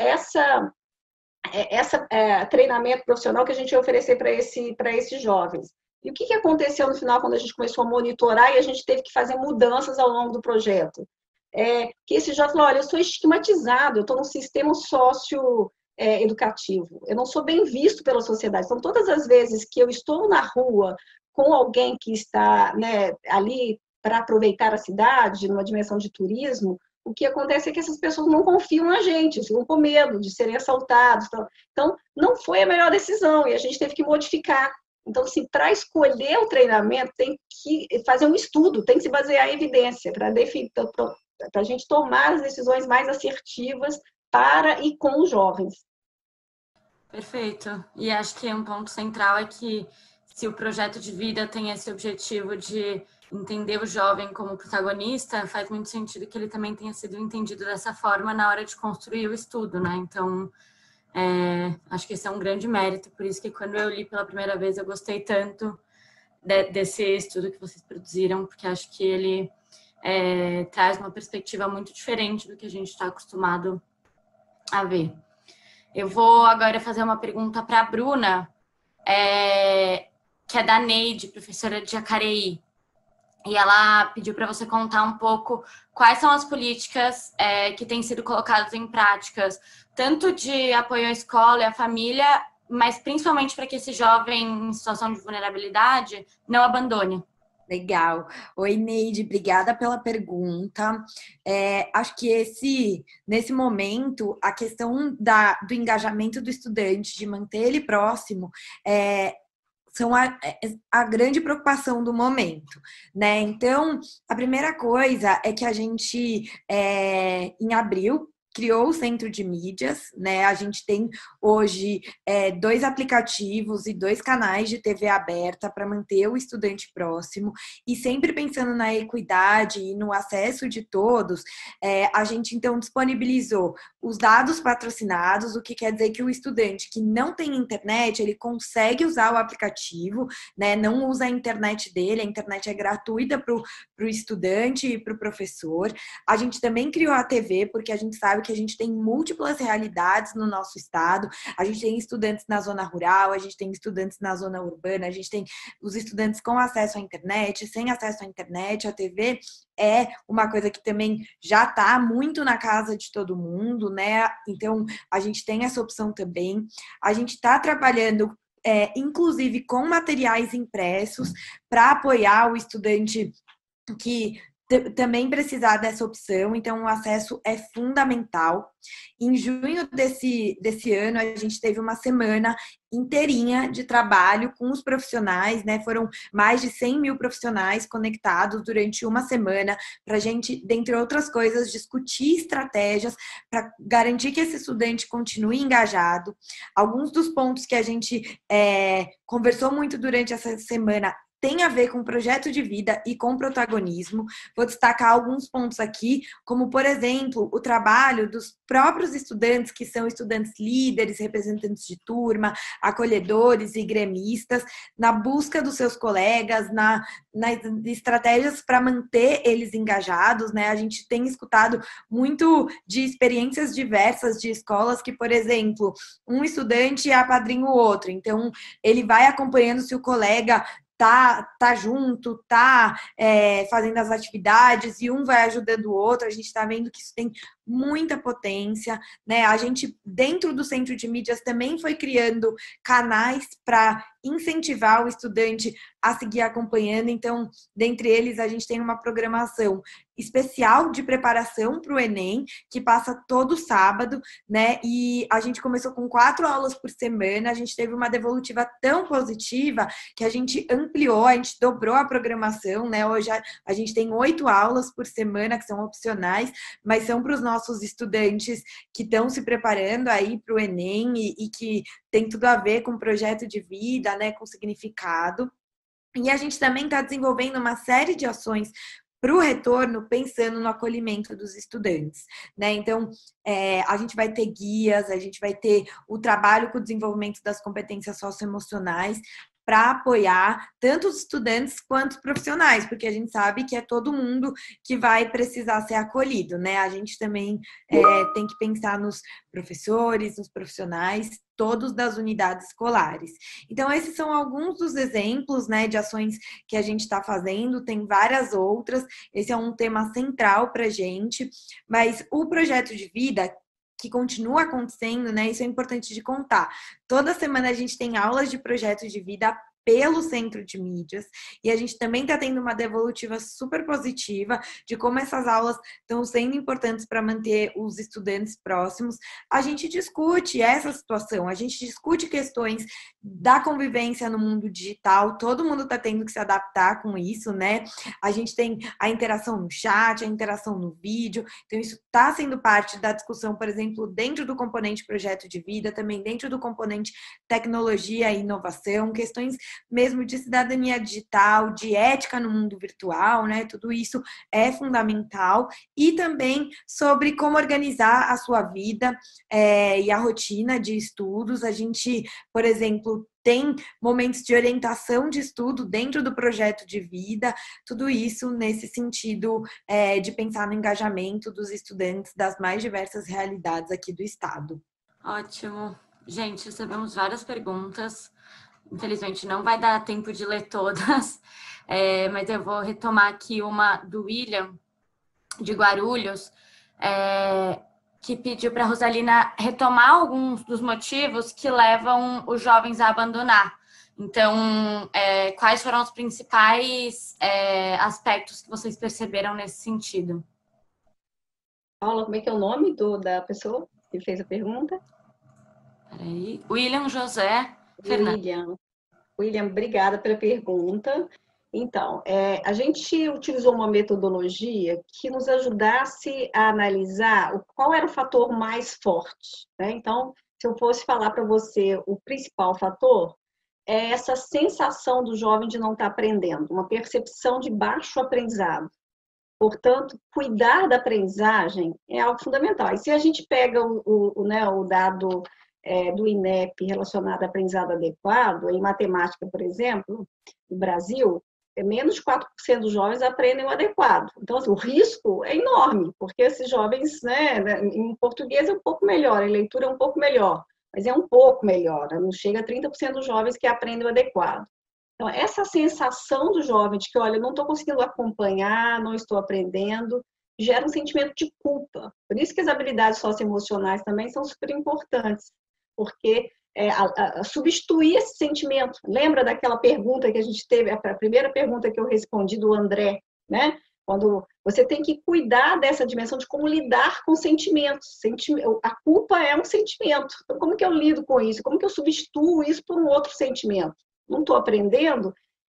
treinamento profissional que a gente ia oferecer para esses jovens. E o que aconteceu no final, quando a gente começou a monitorar e a gente teve que fazer mudanças ao longo do projeto? Que esse jovem falou, olha, eu sou estigmatizado, eu estou num sistema educativo, eu não sou bem visto pela sociedade. Então, todas as vezes que eu estou na rua com alguém que está, né, ali para aproveitar a cidade, numa dimensão de turismo, o que acontece é que essas pessoas não confiam na gente, ficam com medo de serem assaltados. Então, não foi a melhor decisão e a gente teve que modificar. Então, assim, para escolher o treinamento, tem que fazer um estudo, tem que se basear em evidência, para a gente tomar as decisões mais assertivas para e com os jovens. Perfeito. E acho que um ponto central é que se o projeto de vida tem esse objetivo de entender o jovem como protagonista, faz muito sentido que ele também tenha sido entendido dessa forma na hora de construir o estudo, né? Então, acho que esse é um grande mérito, por isso que quando eu li pela primeira vez eu gostei tanto desse estudo que vocês produziram, porque acho que ele traz uma perspectiva muito diferente do que a gente está acostumado a ver. Eu vou agora fazer uma pergunta para a Bruna, que é da Neide, professora de Jacareí. E ela pediu para você contar um pouco quais são as políticas que têm sido colocadas em práticas, tanto de apoio à escola e à família, mas principalmente para que esse jovem em situação de vulnerabilidade não abandone. Legal. Oi, Neide, obrigada pela pergunta. Acho que nesse momento, a questão do engajamento do estudante, de manter ele próximo, são a grande preocupação do momento, né? Então, a primeira coisa é que a gente, em abril, criou o Centro de Mídias, né? A gente tem hoje 2 aplicativos e 2 canais de TV aberta para manter o estudante próximo e sempre pensando na equidade e no acesso de todos, a gente então disponibilizou os dados patrocinados, o que quer dizer que o estudante que não tem internet, ele consegue usar o aplicativo, né? Não usa a internet dele, a internet é gratuita para o estudante e para o professor. A gente também criou a TV, porque a gente sabe que a gente tem múltiplas realidades no nosso estado. A gente tem estudantes na zona rural, a gente tem estudantes na zona urbana, a gente tem os estudantes com acesso à internet, sem acesso à internet. A TV é uma coisa que também já está muito na casa de todo mundo, né? Então, a gente tem essa opção também. A gente está trabalhando, inclusive, com materiais impressos para apoiar o estudante que também precisar dessa opção, então o acesso é fundamental. Em junho desse ano, a gente teve uma semana inteirinha de trabalho com os profissionais, né? Foram mais de 100 mil profissionais conectados durante uma semana para a gente, dentre outras coisas, discutir estratégias para garantir que esse estudante continue engajado. Alguns dos pontos que a gente conversou muito durante essa semana tem a ver com projeto de vida e com protagonismo. Vou destacar alguns pontos aqui, como, por exemplo, o trabalho dos próprios estudantes, que são estudantes líderes, representantes de turma, acolhedores e gremistas, na busca dos seus colegas, nas estratégias para manter eles engajados, né? A gente tem escutado muito de experiências diversas de escolas que, por exemplo, um estudante apadrinha o outro, então ele vai acompanhando se o colega tá junto, fazendo as atividades e um vai ajudando o outro. A gente está vendo que isso tem muita potência, né? A gente, dentro do Centro de Mídias, também foi criando canais para incentivar o estudante a seguir acompanhando. Então, dentre eles, a gente tem uma programação especial de preparação para o Enem, que passa todo sábado, né? E a gente começou com 4 aulas por semana, a gente teve uma devolutiva tão positiva que a gente ampliou, a gente dobrou a programação, né? Hoje a gente tem 8 aulas por semana, que são opcionais, mas são para os nossos estudantes que estão se preparando aí para o Enem e que tem tudo a ver com projeto de vida, né? Com significado. E a gente também está desenvolvendo uma série de ações para o retorno, pensando no acolhimento dos estudantes, né? Então, a gente vai ter guias, a gente vai ter o trabalho com o desenvolvimento das competências socioemocionais para apoiar tanto os estudantes quanto os profissionais, porque a gente sabe que é todo mundo que vai precisar ser acolhido, né? A gente também tem que pensar nos professores, nos profissionais, todos das unidades escolares. Então, esses são alguns dos exemplos, né, de ações que a gente está fazendo, tem várias outras, esse é um tema central para a gente, mas o projeto de vida, que continua acontecendo, né? Isso é importante de contar. Toda semana a gente tem aulas de projeto de vida pelo Centro de Mídias, e a gente também está tendo uma devolutiva super positiva de como essas aulas estão sendo importantes para manter os estudantes próximos. A gente discute essa situação, a gente discute questões da convivência no mundo digital, todo mundo está tendo que se adaptar com isso, né? A gente tem a interação no chat, a interação no vídeo, então isso está sendo parte da discussão, por exemplo, dentro do componente projeto de vida, também dentro do componente tecnologia e inovação, questões mesmo de cidadania digital, de ética no mundo virtual, né? Tudo isso é fundamental. E também sobre como organizar a sua vida e a rotina de estudos. A gente, por exemplo, tem momentos de orientação de estudo dentro do projeto de vida, tudo isso nesse sentido de pensar no engajamento dos estudantes das mais diversas realidades aqui do estado. Ótimo. Gente, recebemos várias perguntas. Infelizmente, não vai dar tempo de ler todas, mas eu vou retomar aqui uma do William, de Guarulhos, que pediu para a Rosalina retomar alguns dos motivos que levam os jovens a abandonar. Então, quais foram os principais aspectos que vocês perceberam nesse sentido? Paula, como é que é o nome da pessoa que fez a pergunta? Peraí. William José Fernandes. William, obrigada pela pergunta. Então, a gente utilizou uma metodologia que nos ajudasse a analisar qual era o fator mais forte, né? Então, se eu fosse falar para você o principal fator, é essa sensação do jovem de não estar aprendendo, uma percepção de baixo aprendizado. Portanto, cuidar da aprendizagem é algo fundamental. E se a gente pega o dado do INEP relacionado a aprendizado adequado, em matemática, por exemplo, no Brasil, menos de 4% dos jovens aprendem o adequado. Então, assim, o risco é enorme, porque esses jovens, né, em português é um pouco melhor, em leitura é um pouco melhor, mas é um pouco melhor, não chega a 30% dos jovens que aprendem o adequado. Então, essa sensação do jovem de que, olha, eu não estou conseguindo acompanhar, não estou aprendendo, gera um sentimento de culpa. Por isso que as habilidades socioemocionais também são super importantes, porque substituir esse sentimento. Lembra daquela pergunta que a gente teve, a primeira pergunta que eu respondi do André, né? Quando você tem que cuidar dessa dimensão de como lidar com sentimentos. A culpa é um sentimento. Então, como que eu lido com isso? Como que eu substituo isso por um outro sentimento? Não estou aprendendo?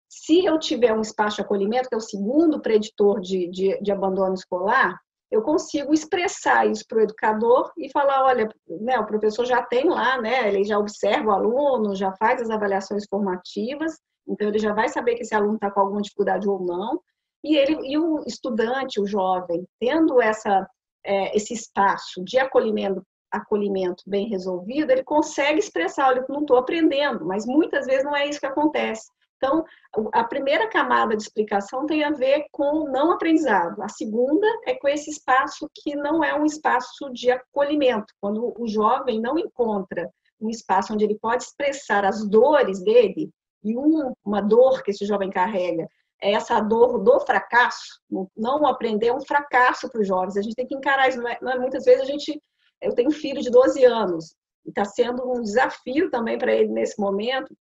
Se eu tiver um espaço de acolhimento, que é o segundo preditor de abandono escolar, eu consigo expressar isso para o educador e falar, olha, né, o professor já tem lá, né, ele já observa o aluno, já faz as avaliações formativas, então ele já vai saber que esse aluno está com alguma dificuldade ou não, e o estudante, o jovem, tendo esse espaço de acolhimento bem resolvido, ele consegue expressar, olha, eu não estou aprendendo, mas muitas vezes não é isso que acontece. Então, a primeira camada de explicação tem a ver com o não aprendizado. A segunda é com esse espaço que não é um espaço de acolhimento. Quando o jovem não encontra um espaço onde ele pode expressar as dores dele, e uma dor que esse jovem carrega essa dor do fracasso. Não aprender é um fracasso para os jovens. A gente tem que encarar isso. Muitas vezes eu tenho um filho de 12 anos, e está sendo um desafio também para ele nesse momento.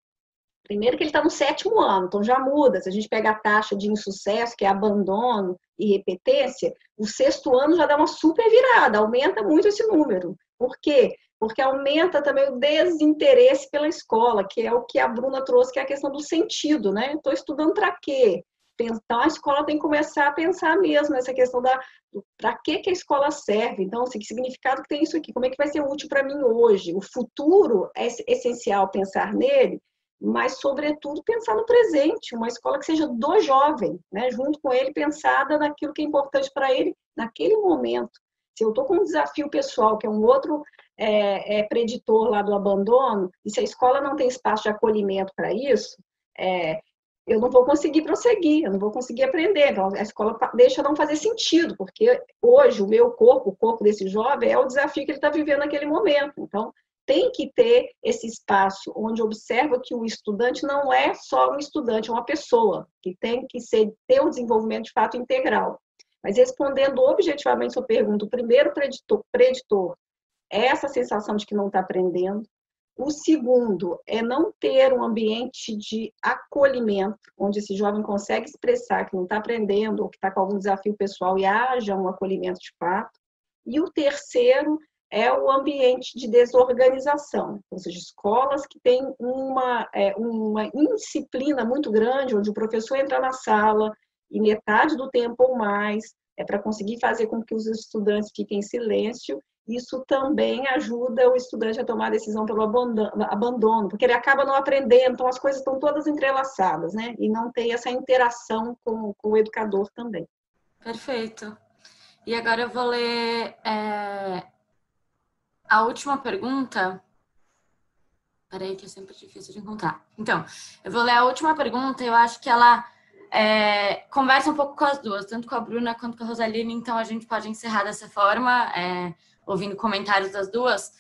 Primeiro que ele está no 7º ano, então já muda. Se a gente pega a taxa de insucesso, que é abandono e repetência, o 6º ano já dá uma super virada, aumenta muito esse número. Por quê? Porque aumenta também o desinteresse pela escola, que é o que a Bruna trouxe, que é a questão do sentido, né? Estou estudando para quê? Então, a escola tem que começar a pensar mesmo essa questão para que a escola serve. Então, assim, que significado que tem isso aqui? Como é que vai ser útil para mim hoje? O futuro é essencial pensar nele, mas, sobretudo, pensar no presente, uma escola que seja do jovem, né? Junto com ele, pensada naquilo que é importante para ele naquele momento. Se eu estou com um desafio pessoal, que é um outro preditor lá do abandono, e se a escola não tem espaço de acolhimento para isso, eu não vou conseguir prosseguir, eu não vou conseguir aprender. Então, a escola deixa não fazer sentido, porque hoje o meu corpo, o corpo desse jovem, é o desafio que ele está vivendo naquele momento. Então, tem que ter esse espaço onde observa que o estudante não é só um estudante, é uma pessoa, que tem que ter um desenvolvimento de fato integral. Mas respondendo objetivamente a sua pergunta, o primeiro preditor é essa sensação de que não está aprendendo. O segundo é não ter um ambiente de acolhimento, onde esse jovem consegue expressar que não está aprendendo ou que está com algum desafio pessoal e haja um acolhimento de fato. E o terceiro é o ambiente de desorganização, ou seja, escolas que têm uma indisciplina muito grande, onde o professor entra na sala e metade do tempo ou mais é para conseguir fazer com que os estudantes fiquem em silêncio. Isso também ajuda o estudante a tomar a decisão pelo abandono, porque ele acaba não aprendendo, então as coisas estão todas entrelaçadas, né? E não tem essa interação com o educador também. Perfeito. E agora eu vou ler a última pergunta. Peraí, que é sempre difícil de encontrar. Então, eu vou ler a última pergunta, eu acho que ela conversa um pouco com as duas, tanto com a Bruna quanto com a Rosaline, então a gente pode encerrar dessa forma, ouvindo comentários das duas.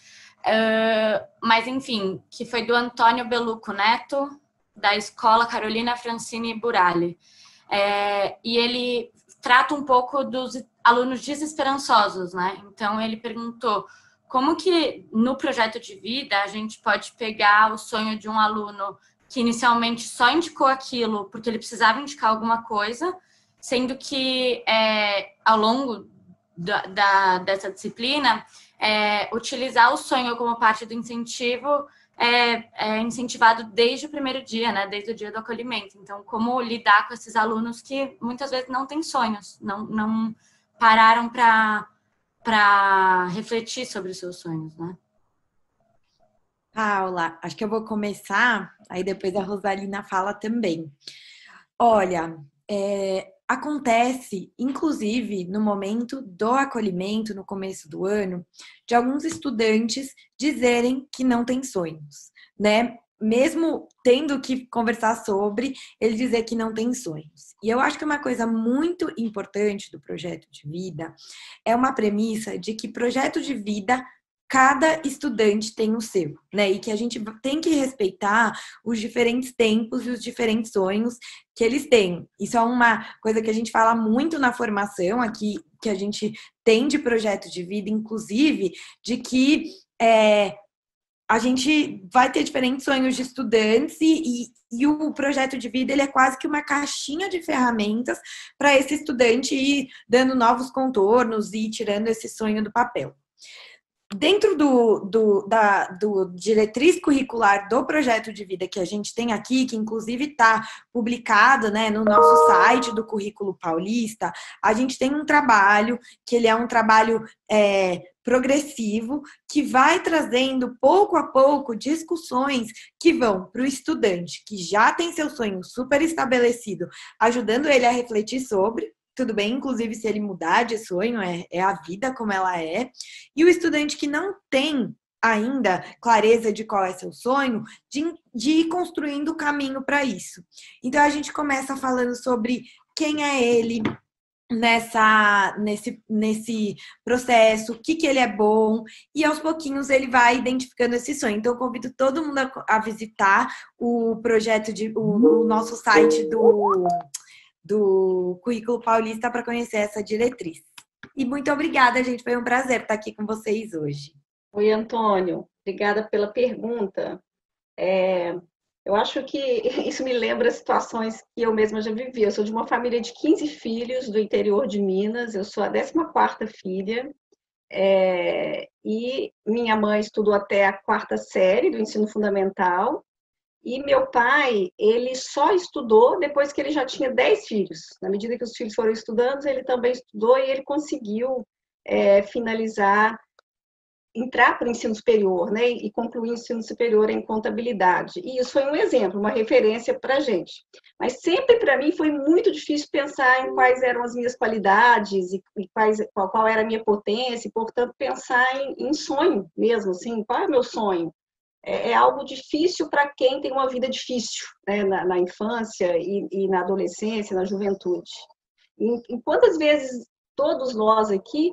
Mas, enfim, que foi do Antônio Beluco Neto, da Escola Carolina Francine Burali. E ele trata um pouco dos alunos desesperançosos, né? Então, ele perguntou como que, no projeto de vida, a gente pode pegar o sonho de um aluno que inicialmente só indicou aquilo porque ele precisava indicar alguma coisa, sendo que, ao longo dessa disciplina, utilizar o sonho como parte do incentivo é incentivado desde o primeiro dia, né? Desde o dia do acolhimento. Então, como lidar com esses alunos que muitas vezes não têm sonhos, não pararam para refletir sobre os seus sonhos, né? Paula, acho que eu vou começar, aí depois a Rosalina fala também. Olha, acontece, inclusive, no momento do acolhimento, no começo do ano, de alguns estudantes dizerem que não têm sonhos, né? Mesmo tendo que conversar sobre, ele dizer que não tem sonhos. E eu acho que uma coisa muito importante do projeto de vida é uma premissa de que projeto de vida cada estudante tem o seu, né? E que a gente tem que respeitar os diferentes tempos e os diferentes sonhos que eles têm. Isso é uma coisa que a gente fala muito na formação aqui, que a gente tem de projeto de vida, inclusive, de que a gente vai ter diferentes sonhos de estudantes e o projeto de vida ele é quase que uma caixinha de ferramentas para esse estudante ir dando novos contornos e tirando esse sonho do papel. Dentro do diretriz curricular do projeto de vida que a gente tem aqui, que inclusive está publicado, né, no nosso site do Currículo Paulista, a gente tem um trabalho que ele é um trabalho progressivo, que vai trazendo pouco a pouco discussões que vão para o estudante que já tem seu sonho super estabelecido, ajudando ele a refletir sobre. Tudo bem, inclusive, se ele mudar de sonho, é a vida como ela é. E o estudante que não tem ainda clareza de qual é seu sonho, de ir construindo o caminho para isso. Então, a gente começa falando sobre quem é ele nesse processo, o que ele é bom, e aos pouquinhos ele vai identificando esse sonho. Então, eu convido todo mundo a visitar o projeto, o nosso site do Currículo Paulista para conhecer essa diretriz. E muito obrigada, gente. Foi um prazer estar aqui com vocês hoje. Oi, Antônio. Obrigada pela pergunta. Eu acho que isso me lembra situações que eu mesma já vivi. Eu sou de uma família de 15 filhos do interior de Minas, eu sou a 14ª filha, e minha mãe estudou até a 4ª série do ensino fundamental, e meu pai, ele só estudou depois que ele já tinha 10 filhos. Na medida que os filhos foram estudando, ele também estudou e ele conseguiu finalizar, entrar para o ensino superior, né, e concluir o ensino superior em contabilidade. E isso foi um exemplo, uma referência para a gente. Mas sempre para mim foi muito difícil pensar em quais eram as minhas qualidades e qual era a minha potência, e, portanto, pensar em sonho mesmo, assim, qual é o meu sonho? É algo difícil para quem tem uma vida difícil, né, na infância e na adolescência, na juventude. E quantas vezes todos nós aqui,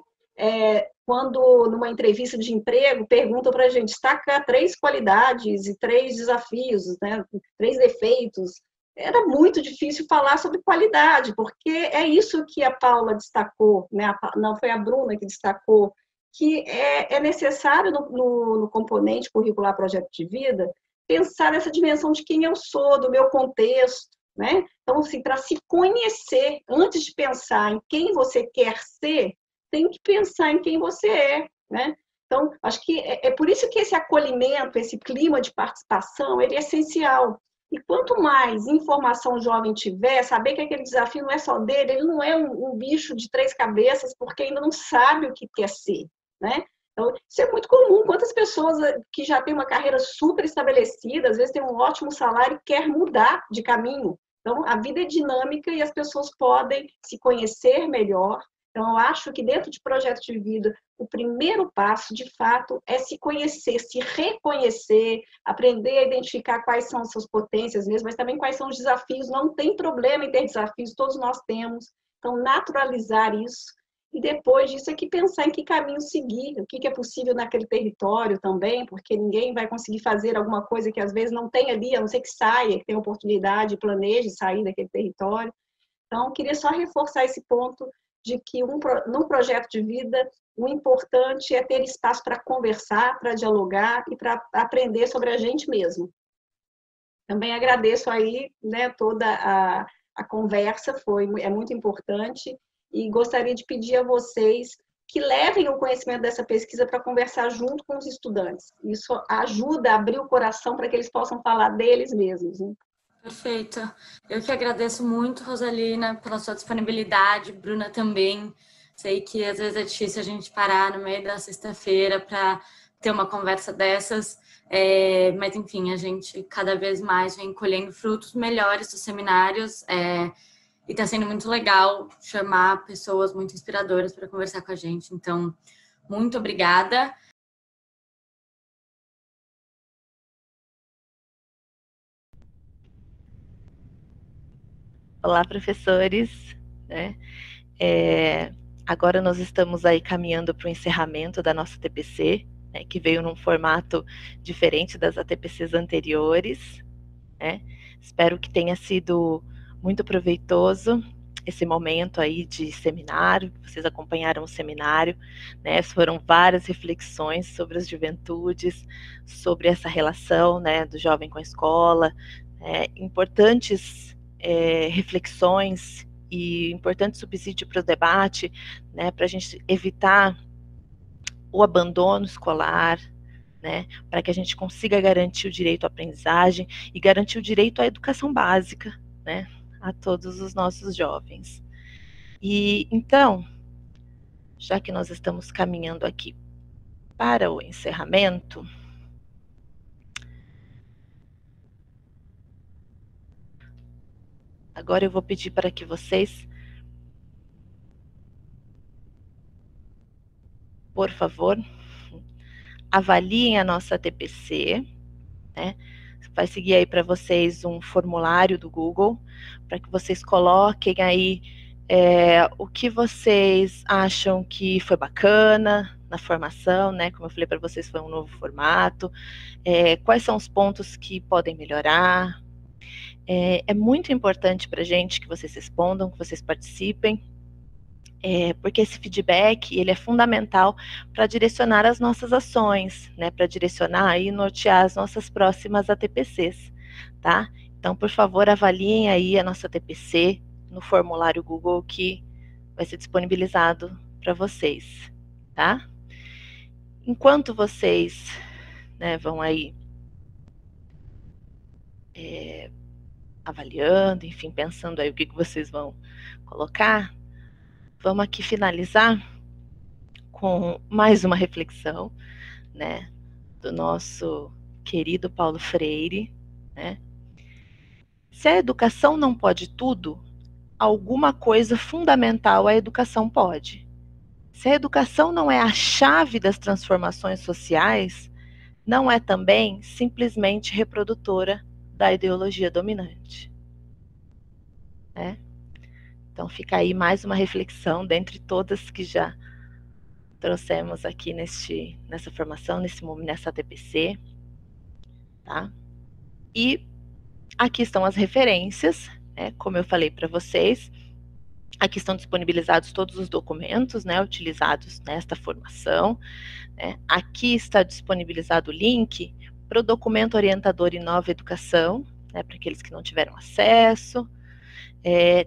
quando numa entrevista de emprego, perguntam para a gente destacar 3 qualidades e 3 desafios, né, 3 defeitos. Era muito difícil falar sobre qualidade, porque é isso que a Paula destacou, né? Não foi a Bruna que destacou, que é necessário no componente curricular projeto de vida pensar nessa dimensão de quem eu sou, do meu contexto, né? Então, assim, para se conhecer, antes de pensar em quem você quer ser, tem que pensar em quem você é, né? Então, acho que é por isso que esse acolhimento, esse clima de participação, ele é essencial. E quanto mais informação o jovem tiver, saber que aquele desafio não é só dele, ele não é um bicho de 3 cabeças, porque ainda não sabe o que quer ser, né? Então, isso é muito comum. Quantas pessoas que já têm uma carreira super estabelecida, às vezes têm um ótimo salário e quer mudar de caminho. Então, a vida é dinâmica e as pessoas podem se conhecer melhor. Então, eu acho que dentro de projeto de vida, o primeiro passo, de fato, é se conhecer, se reconhecer, aprender a identificar quais são as suas potências mesmo, mas também quais são os desafios. Não tem problema em ter desafios, todos nós temos. Então, naturalizar isso. E depois disso é que pensar em que caminho seguir, o que é possível naquele território também, porque ninguém vai conseguir fazer alguma coisa que às vezes não tem ali, a não ser que saia, que tenha oportunidade, planeje sair daquele território. Então, queria só reforçar esse ponto de que num projeto de vida, o importante é ter espaço para conversar, para dialogar e para aprender sobre a gente mesmo. Também agradeço aí, né, toda a conversa, é muito importante, e gostaria de pedir a vocês que levem o conhecimento dessa pesquisa para conversar junto com os estudantes. Isso ajuda a abrir o coração para que eles possam falar deles mesmos, né? Perfeito. Eu que agradeço muito, Rosalina, pela sua disponibilidade, Bruna também. Sei que às vezes é difícil a gente parar no meio da sexta-feira para ter uma conversa dessas, mas enfim, a gente cada vez mais vem colhendo frutos melhores dos seminários, e está sendo muito legal chamar pessoas muito inspiradoras para conversar com a gente. Então, muito obrigada. Olá, professores, né? Agora nós estamos aí caminhando para o encerramento da nossa TPC, né, que veio num formato diferente das ATPCs anteriores, né? Espero que tenha sido muito proveitoso esse momento aí de seminário, vocês acompanharam o seminário, né? Foram várias reflexões sobre as juventudes, sobre essa relação, né, do jovem com a escola, importantes reflexões e importante subsídio para o debate, né, para a gente evitar o abandono escolar, né, para que a gente consiga garantir o direito à aprendizagem e garantir o direito à educação básica, né, a todos os nossos jovens. E então, já que nós estamos caminhando aqui para o encerramento, agora eu vou pedir para que vocês, por favor, avaliem a nossa TPC, né? Vai seguir aí para vocês um formulário do Google, para que vocês coloquem aí o que vocês acham que foi bacana na formação, né? Como eu falei para vocês, foi um novo formato. Quais são os pontos que podem melhorar? É muito importante para a gente que vocês respondam, que vocês participem, porque esse feedback ele é fundamental para direcionar as nossas ações, né, para direcionar e nortear as nossas próximas ATPCs, tá? Então, por favor, avaliem aí a nossa ATPC no formulário Google que vai ser disponibilizado para vocês, tá? Enquanto vocês, né, vão aí avaliando, enfim, pensando aí o que vocês vão colocar, vamos aqui finalizar com mais uma reflexão, né, do nosso querido Paulo Freire, né? Se a educação não pode tudo, alguma coisa fundamental a educação pode. Se a educação não é a chave das transformações sociais, não é também simplesmente reprodutora da ideologia dominante, né? Então fica aí mais uma reflexão dentre todas que já trouxemos aqui nessa formação, nessa ATPC, tá? E aqui estão as referências, né? Como eu falei para vocês, aqui estão disponibilizados todos os documentos, né, utilizados nesta formação, né? Aqui está disponibilizado o link para o documento orientador Inova Educação, né, para aqueles que não tiveram acesso.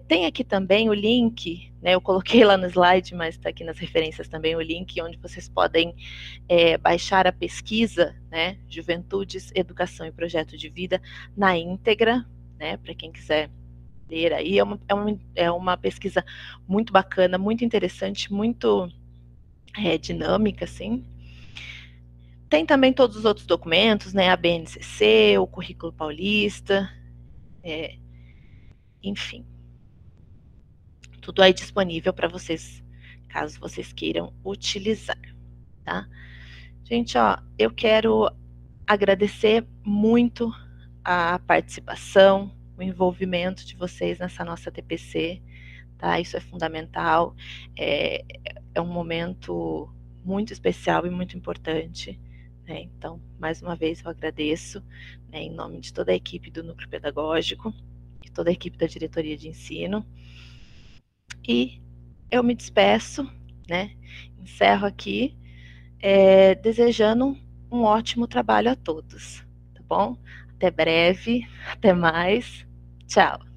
Tem aqui também o link, né, eu coloquei lá no slide, mas está aqui nas referências também o link onde vocês podem baixar a pesquisa, né, Juventudes, Educação e Projeto de Vida na íntegra, né, para quem quiser ler aí. É uma pesquisa muito bacana, muito interessante, muito dinâmica, assim. Tem também todos os outros documentos, né, a BNCC, o Currículo Paulista, enfim. Tudo aí disponível para vocês, caso vocês queiram utilizar, tá? Gente, ó, eu quero agradecer muito a participação, o envolvimento de vocês nessa nossa TPC, tá? Isso é fundamental, é um momento muito especial e muito importante, né? Então, mais uma vez eu agradeço, né, em nome de toda a equipe do Núcleo Pedagógico e toda a equipe da Diretoria de Ensino. E eu me despeço, né? Encerro aqui, desejando um ótimo trabalho a todos, tá bom? Até breve, até mais, tchau!